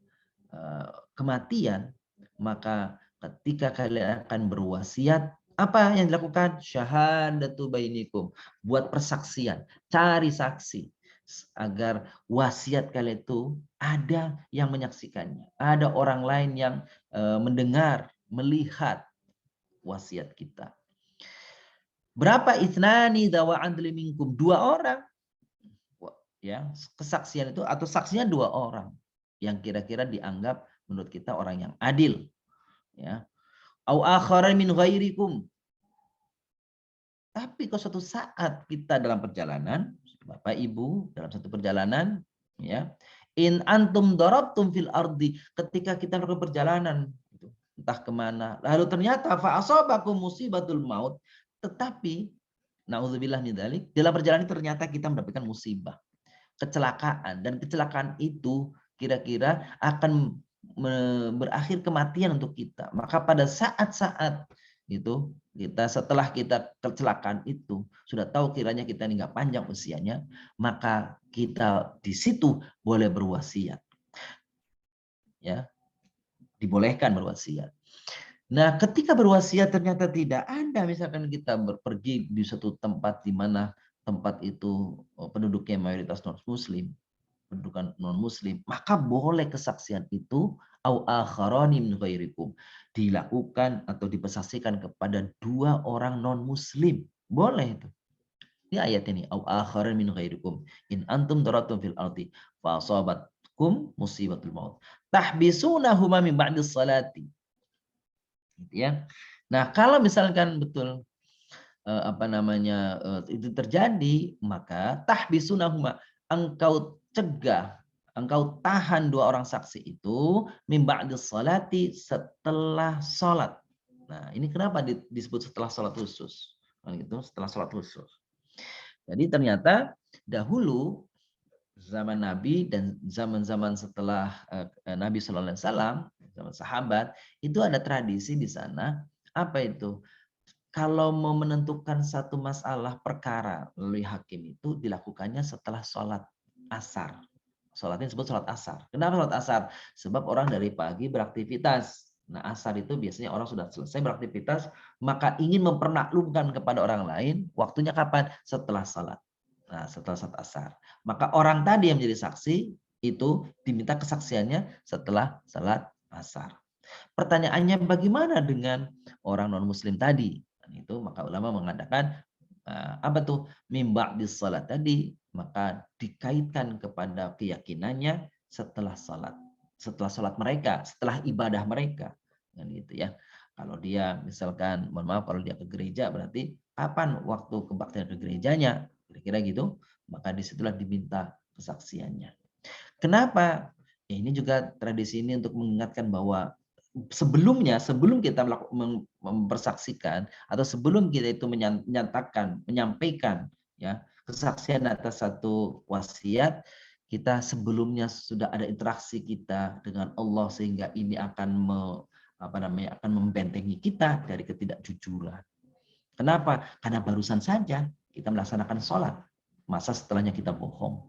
kematian, maka ketika kalian akan berwasiat, apa yang dilakukan? Syahadatu bainikum, buat persaksian, cari saksi agar wasiat kalian itu ada yang menyaksikannya, ada orang lain yang mendengar, melihat wasiat kita. Berapa? Ithnani dawa adli minkum, 2 orang. Ya, kesaksian itu atau saksinya 2 orang yang kira-kira dianggap menurut kita orang yang adil, ya. Au akharan min ghairikum. Tapi kalau suatu saat kita dalam perjalanan, Bapak Ibu dalam satu perjalanan, ya, in antum darabtum fil ardi, ketika kita melakukan perjalanan entah kemana, lalu ternyata fa asabakum musibatul maut, tetapi naudzubillah min dzalik, dalam perjalanan ternyata kita mendapatkan musibah, kecelakaan, dan kecelakaan itu kira-kira akan berakhir kematian untuk kita. Maka pada saat-saat itu kita, setelah kita kecelakaan itu sudah tahu kiranya kita ini nggak panjang usianya, maka kita di situ boleh berwasiat, ya, dibolehkan berwasiat. Nah, ketika berwasiat ternyata tidak ada, misalkan kita pergi di suatu tempat di mana tempat itu penduduknya mayoritas non-muslim, pendudukan non-muslim, maka boleh kesaksian itu au akharani min ghairikum, dilakukan atau dipersaksikan kepada 2 orang non-muslim. Boleh itu. Ini ayat ini, au akharani min ghairikum in antum daratum fil ardi fa asabatkum musibatul maut tahbisunahuma min ba'di salati. Gitu ya. Nah, kalau misalkan betul itu terjadi, maka tahbisunahuma, engkau cegah, engkau tahan 2 orang saksi itu min ba'dis salati, setelah salat. Nah, ini kenapa disebut setelah salat khusus? Gitu, setelah salat khusus. Jadi ternyata dahulu zaman Nabi dan zaman-zaman setelah Nabi Sallallahu Alaihi Wasallam, zaman sahabat, itu ada tradisi di sana. Apa itu? Kalau mau menentukan satu masalah perkara melalui hakim itu dilakukannya setelah sholat asar. Sholatnya disebut sholat asar. Kenapa sholat asar? Sebab orang dari pagi beraktivitas. Nah, asar itu biasanya orang sudah selesai beraktivitas, maka ingin mempermaklumkan kepada orang lain, waktunya kapan? Setelah sholat. Nah, setelah sholat asar. Maka orang tadi yang menjadi saksi itu diminta kesaksiannya setelah sholat asar. Pertanyaannya, bagaimana dengan orang non-muslim tadi? Itu maka ulama mengatakan apa tuh mimba di salat tadi, maka dikaitkan kepada keyakinannya setelah salat mereka, setelah ibadah mereka, kan gitu ya. Kalau dia misalkan, mohon maaf, kalau dia ke gereja, berarti kapan waktu kebaktian ke gerejanya, kira-kira gitu, maka disitulah diminta kesaksiannya. Kenapa? Ya, ini juga tradisi ini untuk mengingatkan bahwa sebelumnya, sebelum kita mempersaksikan atau sebelum kita itu menyatakan, menyampaikan, ya, kesaksian atas satu wasiat, kita sebelumnya sudah ada interaksi kita dengan Allah sehingga ini akan akan membentengi kita dari ketidakjujuran. Kenapa? Karena barusan saja kita melaksanakan sholat, masa setelahnya kita bohong.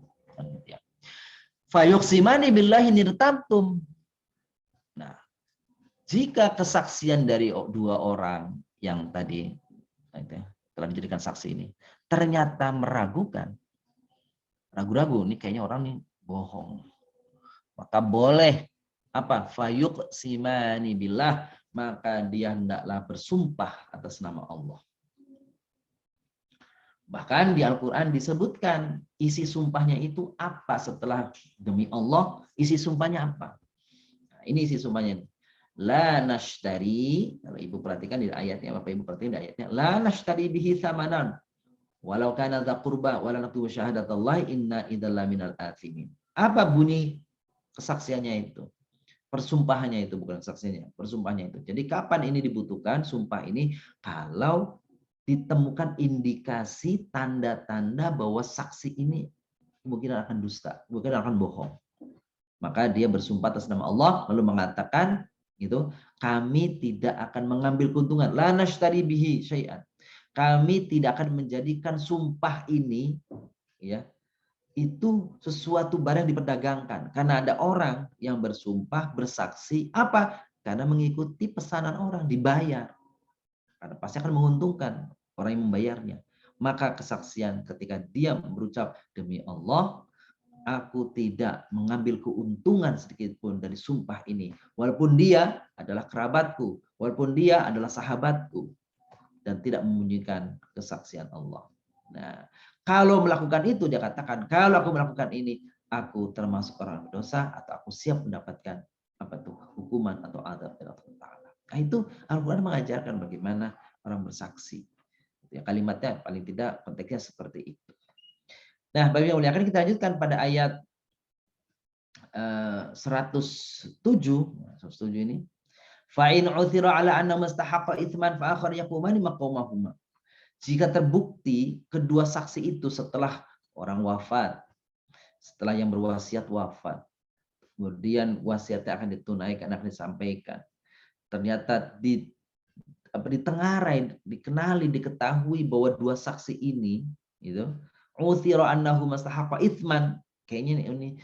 Fayuqsimani billahi nirtabtum. Nah, jika kesaksian dari dua orang yang tadi telah dijadikan saksi ini ternyata meragukan, ragu-ragu, ini kayaknya orang nih bohong, maka boleh apa? Fayuqsimani billah, maka dia hendaklah bersumpah atas nama Allah. Bahkan di Al-Quran disebutkan isi sumpahnya itu apa setelah demi Allah, isi sumpahnya apa? Nah, ini isi sumpahnya. La nashtari, kalau ibu perhatikan di ayatnya, Bapak Ibu perhatikan di ayatnya, la nashtari bihi thamanan, walau kana dza qurba, wala naktubu syahadatallahi inna idzal minal athimin. Apa bunyi kesaksiannya itu? Persumpahannya itu, bukan kesaksiannya, persumpahannya itu. Jadi kapan ini dibutuhkan sumpah ini? Kalau ditemukan indikasi tanda-tanda bahwa saksi ini kemungkinan akan dusta, kemungkinan akan bohong. Maka dia bersumpah atas nama Allah lalu mengatakan gitu, kami tidak akan mengambil keuntungan, la nashtari bihi syai'an. Kami tidak akan menjadikan sumpah ini ya itu sesuatu barang yang diperdagangkan, karena ada orang yang bersumpah bersaksi apa? Karena mengikuti pesanan orang, dibayar. Karena pasti akan menguntungkan orang yang membayarnya. Maka kesaksian ketika dia berucap demi Allah, aku tidak mengambil keuntungan sedikit pun dari sumpah ini, walaupun dia adalah kerabatku, walaupun dia adalah sahabatku, dan tidak memunyikan kesaksian Allah. Nah, kalau melakukan itu, dia katakan, kalau aku melakukan ini, aku termasuk orang berdosa atau aku siap mendapatkan apa tuh hukuman atau adab dari Allah Taala. Nah, itu Al-Quran mengajarkan bagaimana orang bersaksi. Ya, kalimatnya paling tidak konteksnya seperti itu. Nah, bagi yang muliakan kita lanjutkan pada ayat 107 ini. Fa in uthira ala anna mustahaqqa itsman fa akhar yaqumani maqamahuma. Jika terbukti kedua saksi itu setelah orang wafat, setelah yang berwasiat wafat, kemudian wasiatnya akan ditunaikan, akan disampaikan, ternyata ditengarai, dikenali, diketahui bahwa dua saksi ini, gitu, uthira annahu mustahaqqa itsman, kayaknya ini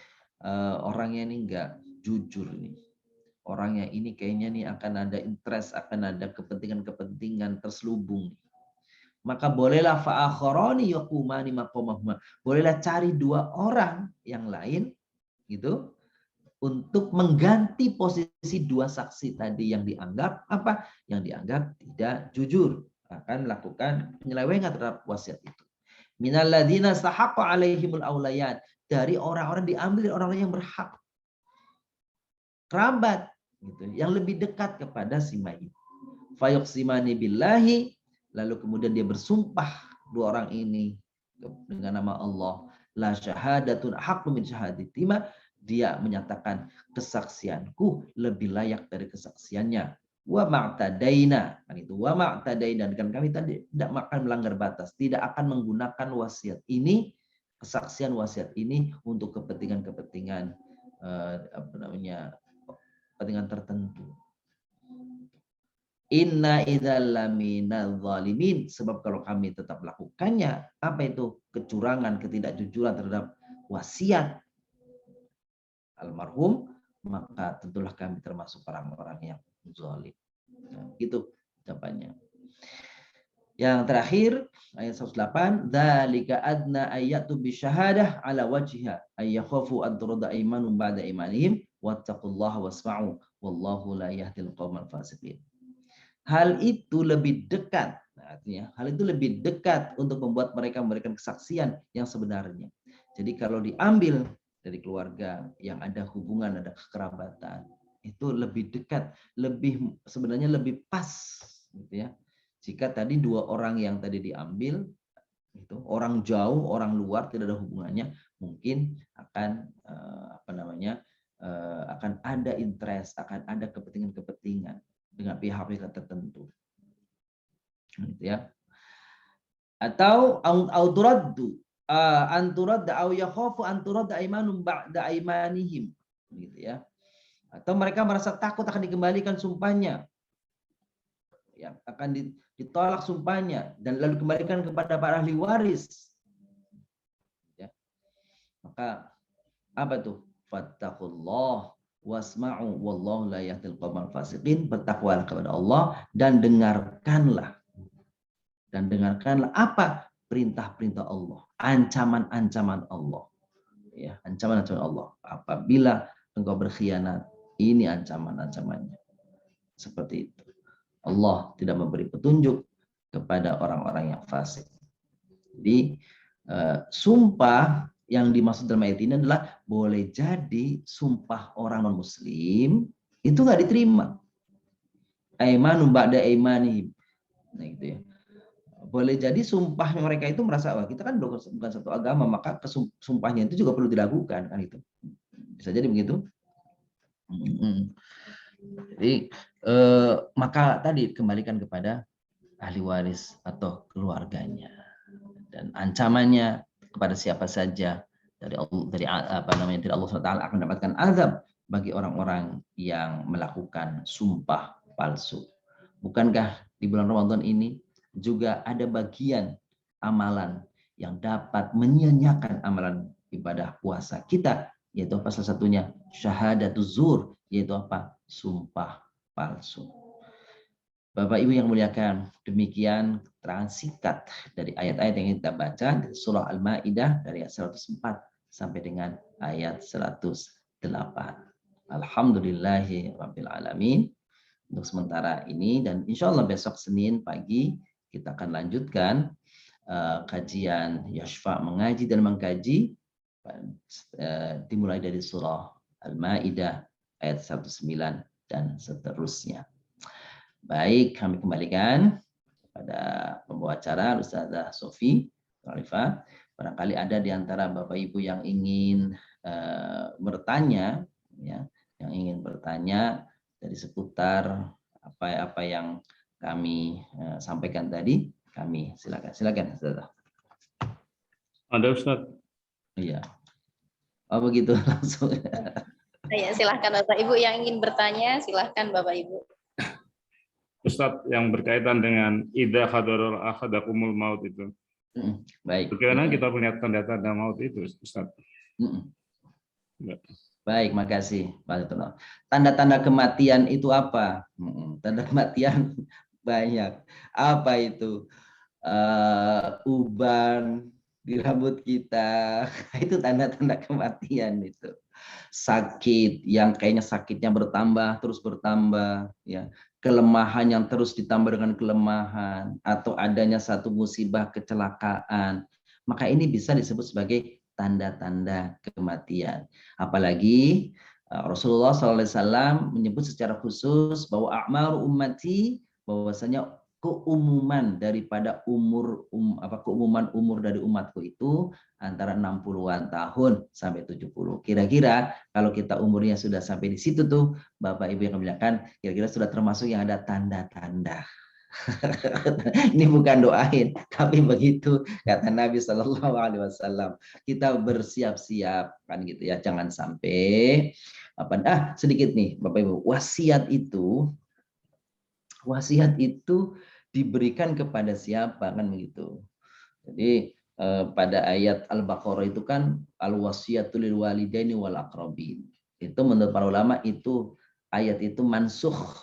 orangnya ini enggak jujur nih. Orangnya ini kayaknya nih akan ada interest, akan ada kepentingan-kepentingan terselubung. Maka bolehlah fa'akharani yaqumani maqamahuma. Bolehlah cari dua orang yang lain gitu untuk mengganti posisi dua saksi tadi yang dianggap apa? Yang dianggap tidak jujur, akan melakukan penyelewengan terhadap wasiat itu. Minal ladzina sahaqqa alaihimul aulayat, dari orang-orang diambil orang yang berhak. Kerabat gitu, yang lebih dekat kepada si mayit. Fayuqsimani billahi, lalu kemudian dia bersumpah dua orang ini dengan nama Allah, la syahadatun haqqu min syahadatima, dia menyatakan kesaksianku lebih layak dari kesaksiannya. Wa ma'tadaina, kan itu wa ma'tadaina, dan kami tadi tidak akan melanggar batas, tidak akan menggunakan wasiat ini, kesaksian wasiat ini untuk kepentingan-kepentingan kepentingan tertentu. Inna idzal laminal zalimin, sebab kalau kami tetap melakukannya, apa itu? Kecurangan, ketidakjujuran terhadap wasiat almarhum, maka tentulah kami termasuk orang-orang yang zalim. Nah, gitu jawabannya. Yang terakhir ayat 108, dzalika adna ayatu bisyahadah ala wajhiha ay yakhafu an turda aymanum ba'da imanihim wattaqullaha wasma'u wallahu la yahdil qaumal fasiqin. Hal itu lebih dekat, artinya hal itu lebih dekat untuk membuat mereka memberikan kesaksian yang sebenarnya. Jadi kalau diambil dari keluarga yang ada hubungan, ada kekerabatan, itu lebih dekat, lebih sebenarnya lebih pas, gitu ya. Jika tadi dua orang yang tadi diambil, itu orang jauh, orang luar tidak ada hubungannya, mungkin akan akan ada interest, akan ada kepentingan-kepentingan dengan pihak-pihak tertentu, gitu ya. Atau auturaddu, anturad au yakhafu anturad aimanum ba'da aimanihim, gitu ya. Atau mereka merasa takut akan dikembalikan sumpahnya, ya, akan ditolak sumpahnya dan lalu dikembalikan kepada para ahli waris, ya. Maka apa tuh? Fattaqullah wasma'u wallahu la yahdil qaumal fasiqin. Bertakwalah kepada Allah dan dengarkanlah. Dan dengarkanlah apa? Perintah-perintah Allah, ancaman-ancaman Allah. Ya, ancaman-ancaman Allah. Apabila engkau berkhianat, ini ancaman-ancamannya. Seperti itu. Allah tidak memberi petunjuk kepada orang-orang yang fasik. Jadi sumpah yang dimaksud dalam ayat ini adalah boleh jadi sumpah orang non muslim itu nggak diterima. Aimanum ba'da aimanihim. Nah, gitu ya. Boleh jadi sumpah mereka itu merasa, wah, kita kan bukan satu agama, maka sumpahnya itu juga perlu dilakukan, kan itu. Bisa jadi begitu. Jadi maka tadi kembalikan kepada ahli waris atau keluarganya, dan ancamannya kepada siapa saja dari Allah SWT akan mendapatkan azab bagi orang-orang yang melakukan sumpah palsu. Bukankah di bulan Ramadan ini juga ada bagian amalan yang dapat menyanyiakan amalan ibadah puasa kita, yaitu apa? Salah satunya syahadatuz zur, yaitu apa? Sumpah palsu. Bapak Ibu yang muliakan, demikian keterangan singkat dari ayat-ayat yang kita baca di surah Al-Maidah dari ayat 104 sampai dengan ayat 108. Alhamdulillahirabbil alamin. Untuk sementara ini, dan insya Allah besok Senin pagi kita akan lanjutkan kajian Yashfa, mengaji dan mengkaji, dimulai dari surah Al-Maidah ayat 19 dan seterusnya. Baik, kami kembalikan pada pembawa acara Ustazah Sofi Khalifah. Barangkali ada di antara Bapak Ibu yang ingin bertanya, ya, yang ingin bertanya dari seputar apa yang kami sampaikan tadi, kami silakan Ustazah. Ada Ustaz? Iya. Oh begitu, langsung. Ya, silahkan Bapak Ibu yang ingin bertanya, silahkan Bapak Ibu. Ustaz, yang berkaitan dengan idza hadarul ahadakumul maut itu. Baik. Bagaimana kita melihat tanda-tanda maut itu, Ustaz? Baik, makasih. Tanda-tanda kematian itu apa? Tanda kematian banyak. Apa itu? Uban di rambut kita, itu tanda-tanda kematian itu. Sakit yang kayaknya sakitnya bertambah, terus bertambah, ya. Kelemahan yang terus ditambah dengan kelemahan, atau adanya satu musibah kecelakaan, maka ini bisa disebut sebagai tanda-tanda kematian. Apalagi Rasulullah SAW menyebut secara khusus bahwa a'maru ummati, bahwasanya keumuman daripada keumuman umur dari umatku itu antara 60-an tahun sampai 70. Kira-kira kalau kita umurnya sudah sampai di situ tuh, Bapak Ibu yang memuliakan, kira-kira sudah termasuk yang ada tanda-tanda. Ini bukan doain, tapi begitu kata Nabi Shallallahu Alaihi Wasallam. Kita bersiap-siap, kan gitu ya, jangan sampai sedikit nih Bapak Ibu, wasiat itu diberikan kepada siapa, kan begitu. Jadi pada ayat Al-Baqarah itu kan al-wasiyatu lil walidaini wal aqrabin. Itu menurut para ulama itu ayat itu mansukh,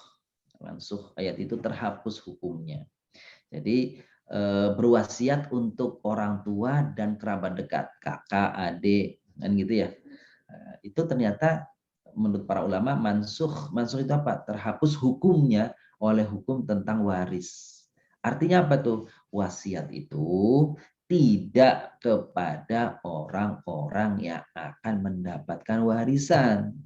ayat itu terhapus hukumnya. Jadi berwasiat untuk orang tua dan kerabat dekat, kakak, adik, kan gitu ya. Itu ternyata menurut para ulama mansukh itu apa? Terhapus hukumnya oleh hukum tentang waris. Artinya apa tuh? Wasiat itu tidak kepada orang-orang yang akan mendapatkan warisan.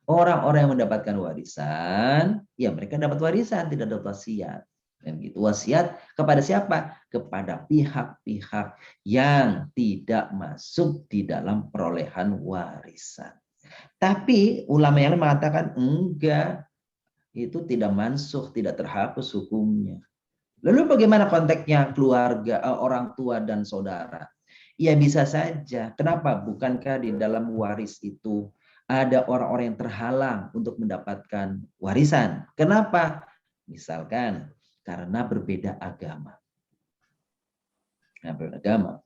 Orang-orang yang mendapatkan warisan, ya mereka dapat warisan, tidak dapat wasiat. Dan gitu. Wasiat kepada siapa? Kepada pihak-pihak yang tidak masuk di dalam perolehan warisan. Tapi ulama yang lain mengatakan enggak, itu tidak mansukh, tidak terhapus hukumnya. Lalu bagaimana konteksnya keluarga, orang tua dan saudara? Ya bisa saja. Kenapa? Bukankah di dalam waris itu ada orang-orang yang terhalang untuk mendapatkan warisan? Kenapa? Misalkan karena berbeda agama. Nah, berbeda agama.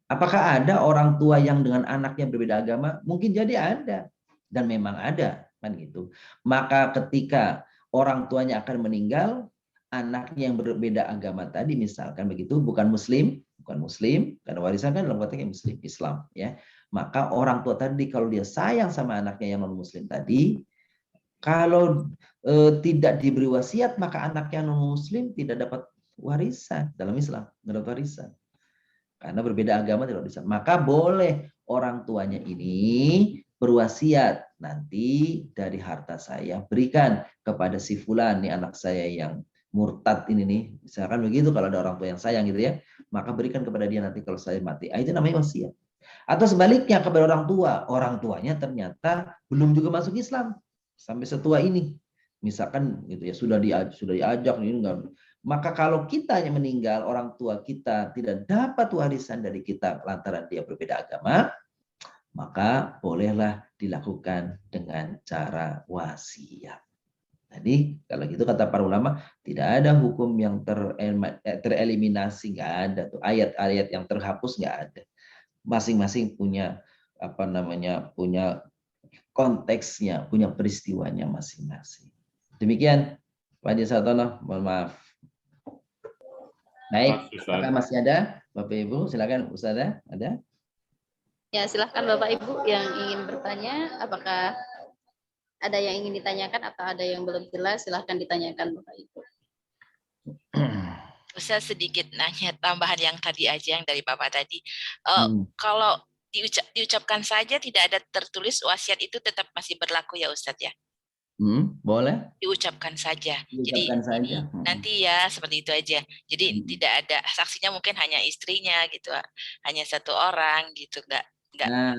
Apakah ada orang tua yang dengan anaknya berbeda agama? Mungkin jadi ada. Dan memang ada. Kan gitu. Maka ketika orang tuanya akan meninggal, anaknya yang berbeda agama tadi misalkan begitu, bukan muslim, karena warisan kan dalam konteks muslim, Islam. Ya. Maka orang tua tadi kalau dia sayang sama anaknya yang non-muslim tadi, kalau tidak diberi wasiat, maka anaknya non-muslim tidak dapat warisan dalam Islam. Tidak dapat warisan. Karena berbeda agama tidak bisa. Maka boleh orang tuanya ini berwasiat, nanti dari harta saya berikan kepada si fulan, nih anak saya yang murtad ini nih, misalkan begitu, kalau ada orang tua yang sayang gitu ya, maka berikan kepada dia nanti kalau saya mati. Itu namanya wasiat. Atau sebaliknya kepada orang tuanya ternyata belum juga masuk Islam sampai setua ini, misalkan gitu ya, sudah diajak ini enggak. Maka kalau kita yang meninggal, orang tua kita tidak dapat warisan dari kita lantaran dia berbeda agama, maka bolehlah dilakukan dengan cara wasiat. Jadi kalau gitu kata para ulama, tidak ada hukum yang tereliminasi, nggak ada tuh ayat-ayat yang terhapus, nggak ada. Masing-masing punya punya konteksnya, punya peristiwanya masing-masing. Demikian Pak Haji Sartono, mohon maaf. Baik, apakah masih ada Bapak Ibu? Silakan Ustazah, ada? Ya, silahkan Bapak Ibu yang ingin bertanya, apakah ada yang ingin ditanyakan atau ada yang belum jelas, silahkan ditanyakan Bapak Ibu. Ustaz sedikit nanya tambahan yang tadi aja, yang dari Bapak tadi. Kalau diucapkan saja tidak ada tertulis, wasiat itu tetap masih berlaku ya Ustaz ya? Boleh. Diucapkan saja. Diucapkan Jadi saja. nanti ya seperti itu aja. Jadi tidak ada saksinya, mungkin hanya istrinya gitu, hanya satu orang gitu, enggak. Nah,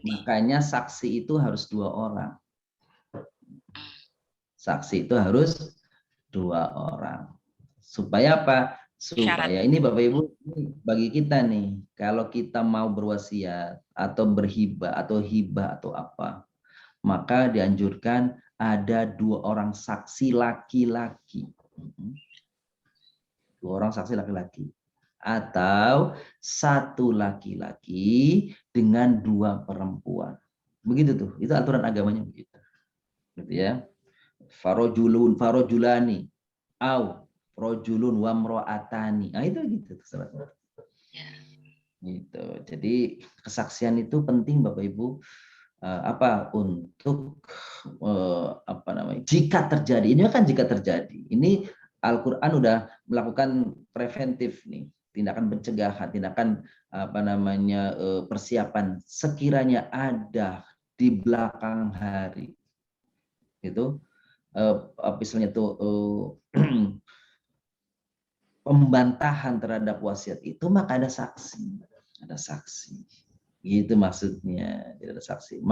makanya saksi itu harus 2 orang. Saksi itu harus 2 orang. Supaya apa? Supaya ini Bapak Ibu, bagi kita nih, kalau kita mau berwasiat atau berhibah atau hibah atau apa, maka dianjurkan ada 2 orang saksi laki-laki. 2 orang saksi laki-laki. Atau 1 laki-laki dengan 2 perempuan. Begitu tuh, itu aturan agamanya begitu. Gitu ya. Farojulani, au rojulun wamro'atani. Nah itu gitu. Gitu. Jadi kesaksian itu penting Bapak Ibu. Untuk jika terjadi, ini kan jika terjadi, ini Al-Quran udah melakukan preventif nih, tindakan pencegahan, tindakan persiapan sekiranya ada di belakang hari itu misalnya itu pembantahan terhadap wasiat itu, maka ada saksi, gitu maksudnya, tidak ada saksi.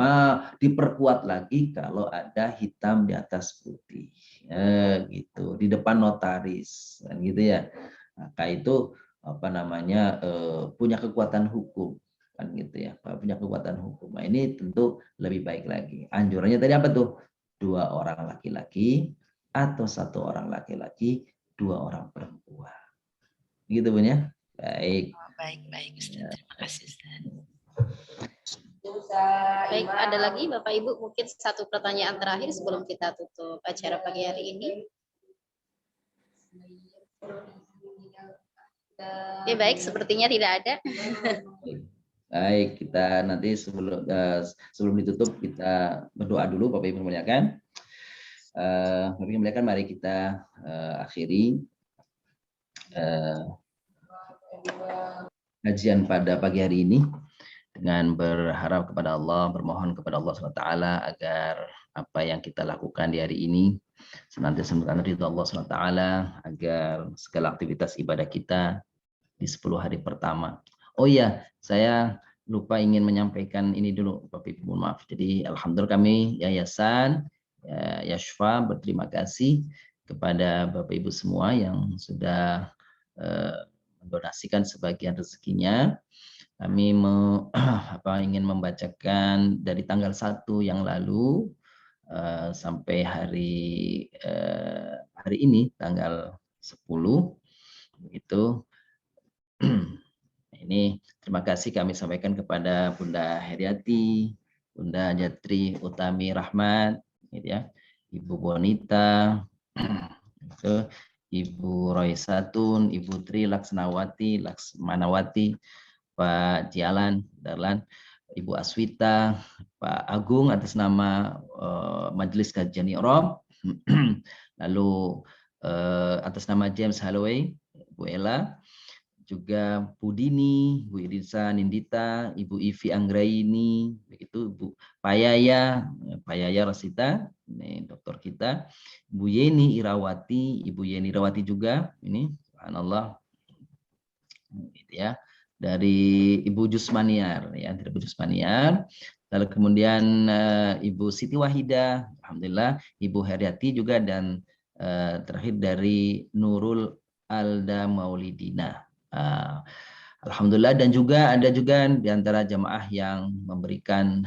Diperkuat lagi kalau ada hitam di atas putih, gitu, di depan notaris, kan gitu ya. Maka itu punya kekuatan hukum, kan gitu ya, punya kekuatan hukum. Nah, ini tentu lebih baik lagi. Anjurannya tadi apa tuh? 2 orang laki-laki atau 1 orang laki-laki, 2 orang perempuan. Gitu Bun ya. Baik. Baik Ustaz. Terima kasih Ustaz. Baik, ada lagi Bapak Ibu mungkin 1 pertanyaan terakhir sebelum kita tutup acara pagi hari ini. Oke, baik, sepertinya tidak ada. Baik, kita nanti sebelum ditutup kita berdoa dulu Bapak Ibu memuliakan. Mari kita akhiri kajian pada pagi hari ini dengan berharap kepada Allah, bermohon kepada Allah SWT agar apa yang kita lakukan di hari ini senantiasa mendatangkan ridho Allah SWT, agar segala aktivitas ibadah kita di 10 hari pertama. Oh iya, saya lupa ingin menyampaikan ini dulu Bapak Ibu, maaf. Jadi alhamdulillah kami Yayasan Yashfa berterima kasih kepada Bapak Ibu semua yang sudah mendonasikan sebagian rezekinya kami ingin membacakan dari tanggal 1 yang lalu sampai hari ini tanggal 10 itu. Ini terima kasih kami sampaikan kepada Bunda Heriati, Bunda Jatri Utami Rahmat, gitu ya, Ibu Bonita, itu, Ibu Roisatun, Ibu Tri Laksmanawati, Pak Jialan, Darlan, Ibu Aswita, Pak Agung atas nama Majelis Kajian Iqra, lalu atas nama James Holloway, Bu Ella, juga Bu Dini, Bu Irisa Nindita, Ibu Ivi Anggraini, begitu Bu Payaya Rasita, ini dokter kita, Bu Yeni Irawati, Ibu Yeni Irawati juga, ini subhanallah, gitu ya, dari Ibu Jusmaniar, ya, dari Ibu Jusmaniar. Lalu kemudian Ibu Siti Wahida, alhamdulillah, Ibu Heriati juga, dan terakhir dari Nurul Alda Maulidina. Alhamdulillah, dan juga ada juga di antara jamaah yang memberikan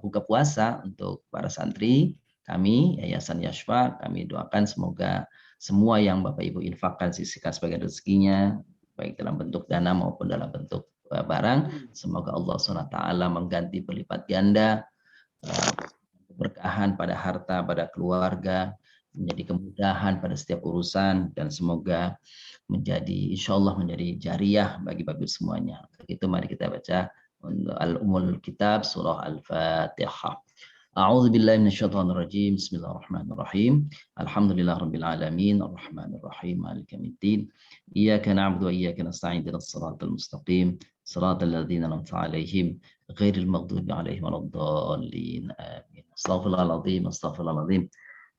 buka puasa untuk para santri kami, Yayasan Yashfa. Kami doakan semoga semua yang Bapak Ibu infakkan, sisihkan sebagai rezekinya, baik dalam bentuk dana maupun dalam bentuk barang, semoga Allah SWT mengganti berlipat ganda keberkahan pada harta, pada keluarga, menjadi kemudahan pada setiap urusan, dan semoga menjadi, insya Allah menjadi jariah bagi semuanya. Itu mari kita baca Al-Ummul Kitab surah Al-Fatihah. A'udzu billahi minasyaitonir rajim. Bismillahirrahmanirrahim. Alhamdulillahirabbil alamin, arrahmanir rahim, maliki yaumiddin. Iyyaka na'budu wa iyyaka nasta'in, ihdinas siratal mustaqim, siratal ladzina an'amta 'alaihim ghairil maghdubi 'alaihim waladdallin. Amin. Astaghfirullahaladzim, astaghfirullahaladzim.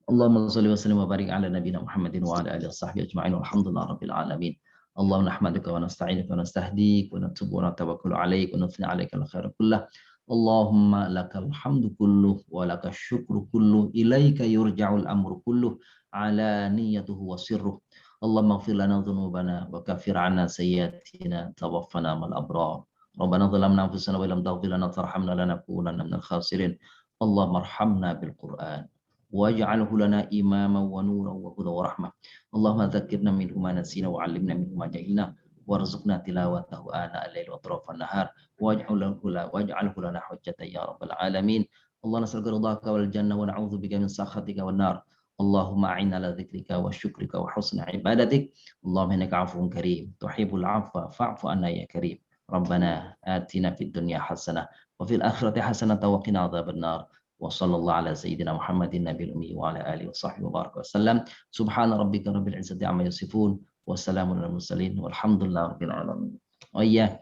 Allahumma shalli wa sallim wa barik ala nabiyyina Muhammadin wa ala alihi washabbihi ajma'in walhamdulillahi rabbil alamin. Allahumma nahmaduka wa nasta'inuka wa nastahdik wa natubu wa natawakkalu 'alaik wa nuthni 'alaika al-khairu kullah. Allahumma lakal hamdu kulluh wa lakal syukru kulluh, ilaika yurja'ul amru kulluh, ala niyatuhu wa sirruh. Allahumma ighfir lana dhunubana wa kaffir 'anna sayyi'atina tawaffana mal abrar. Rabbana dhalamna anfusana wa lam taghfir lana tarhamna lanakunanna minal khasirin. Allahumma arhamna bil Qur'an waj'alhu lana imama wa nuran wa hudan wa rahmah. Allahumma dzakkirna minhu ma nasina wa 'allimna minhu ma jahilna warzuqna tilawatahu ana al-lail wa atrafan nahar waj'alhu lana hujjatan ya rabbal alamin. Allah nas'aluka ridhaka wal jannah wa na'udzubika min sakhatika wan nar. Allahumma a'inna ala dzikrika wa syukrika wa husni ibadatik. Allahumma innaka 'afuwun karim tuhibbul 'afwa fa'fu anna ya karim. Rabbana atina fid dunya hasanah wa fil akhirati hasanah wa qina adzabannar. Wa sallallahu ala sayyidina Muhammadin nabiyil ummi wa ala alihi wa sahbihi wa baraka wasallam. Subhana rabbika rabbil izzati amma yasifun. Wassalamun ala mursalin walhamdulillahi rabbil alamin. Oh iya,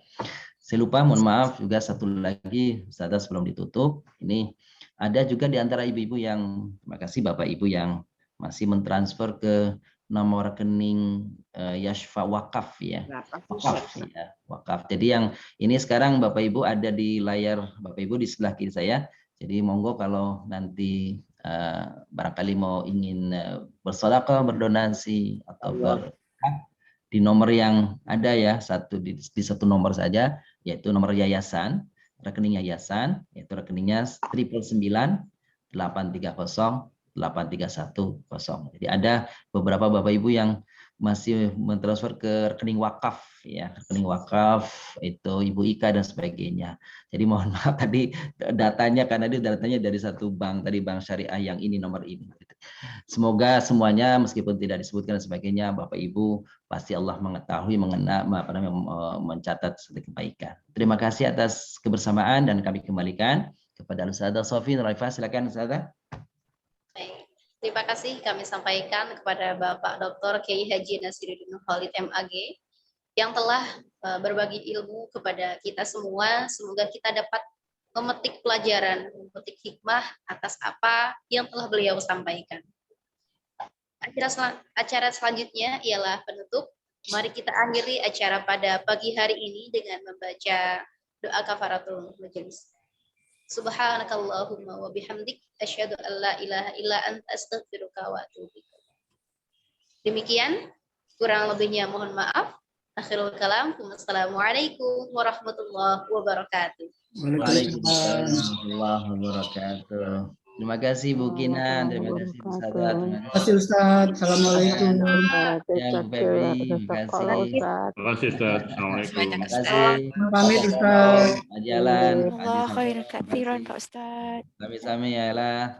saya lupa, mohon maaf juga satu lagi Ustazah sebelum ditutup. Ini ada juga di antara ibu-ibu yang, terima kasih Bapak Ibu yang masih mentransfer ke nomor rekening Yashfa Wakaf ya. Wakaf ya, Wakaf. Jadi yang ini sekarang Bapak Ibu ada di layar Bapak Ibu di sebelah kiri saya. Jadi monggo kalau nanti barangkali mau ingin bersedekah, berdonasi atau di nomor yang ada ya, di satu nomor saja, yaitu nomor yayasan, rekening yayasan, yaitu rekeningnya 999-830-83110. Jadi ada beberapa Bapak Ibu yang masih mentransfer ke rekening wakaf ya, rekening wakaf itu Ibu Ika dan sebagainya. Jadi mohon maaf tadi datanya, karena dia datanya dari satu bank, tadi bank syariah yang ini, nomor ini. Semoga semuanya meskipun tidak disebutkan dan sebagainya, Bapak Ibu pasti Allah mengetahui, mencatat sedikit kebaikan. Terima kasih atas kebersamaan dan kami kembalikan kepada Ustazah Sofi Nurhaifah. Silakan Ustazah. Terima kasih kami sampaikan kepada Bapak Dr. Kiai Haji Nasiruddin Khalid MAG yang telah berbagi ilmu kepada kita semua. Semoga kita dapat memetik pelajaran, memetik hikmah atas apa yang telah beliau sampaikan. Acara selanjutnya ialah penutup. Mari kita akhiri acara pada pagi hari ini dengan membaca doa kafaratul majelis. Subhanakallahumma wa bihamdik asyhadu an la ilaha illa anta astaghfiruka wa atubu ilaik. Demikian, kurang lebihnya mohon maaf. Akhirul kalam. Wassalamualaikum warahmatullahi wabarakatuh. Waalaikumsalam warahmatullahi wabarakatuh. Terima kasih Bu Kinan, terima kasih Bu Sada, terima kasih Ustaz. Assalamualaikum. Ya Bu Febri, terima kasih. Terima kasih Ustaz. Assalamualaikum. Terima kasih. Pamit Ustaz. Jalan. Allah khairan katsiran Pak Ustaz. Sami-sami ya lah.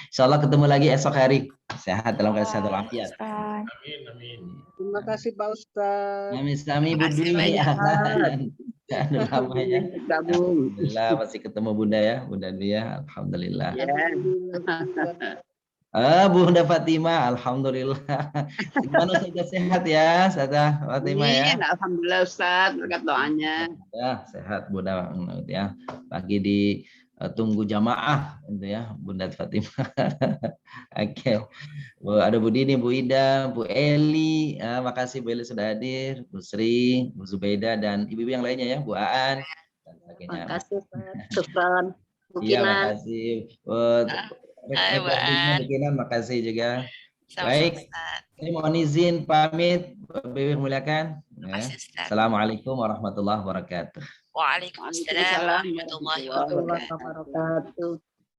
Insyaallah ketemu lagi esok hari. Sehat dalam keadaan sehat walafiat. Amin. Terima kasih Pak Ustaz. Sami-sami Bu Terima kasih Dwi. banyak. Udah lama ya. Gabung. Alhamdulillah masih ketemu Bunda ya, Bunda Dwi ya. Alhamdulillah. Bunda Fatimah, alhamdulillah. Gimana saja sehat ya, Ustazah Fatimah ya. Alhamdulillah Ustaz, berkat doanya. Ya, sehat Bunda ya. Lagi ditunggu jamaah gitu ya, Bunda Fatimah. Oke. Ada Bu Dini, Bu Ida, Bu Eli, makasih Bu Eli sudah hadir, Bu Sri, Bu Zubaida dan ibu-ibu yang lainnya ya, Bu Aan dan sebagainya. Makasih Ustaz. Iya, makasih. Bu Kinan, makasih juga. Baik, saya mohon izin pamit, Bibi muliakan. Assalamualaikum warahmatullahi wabarakatuh. Waalaikumsalam warahmatullahi wabarakatuh.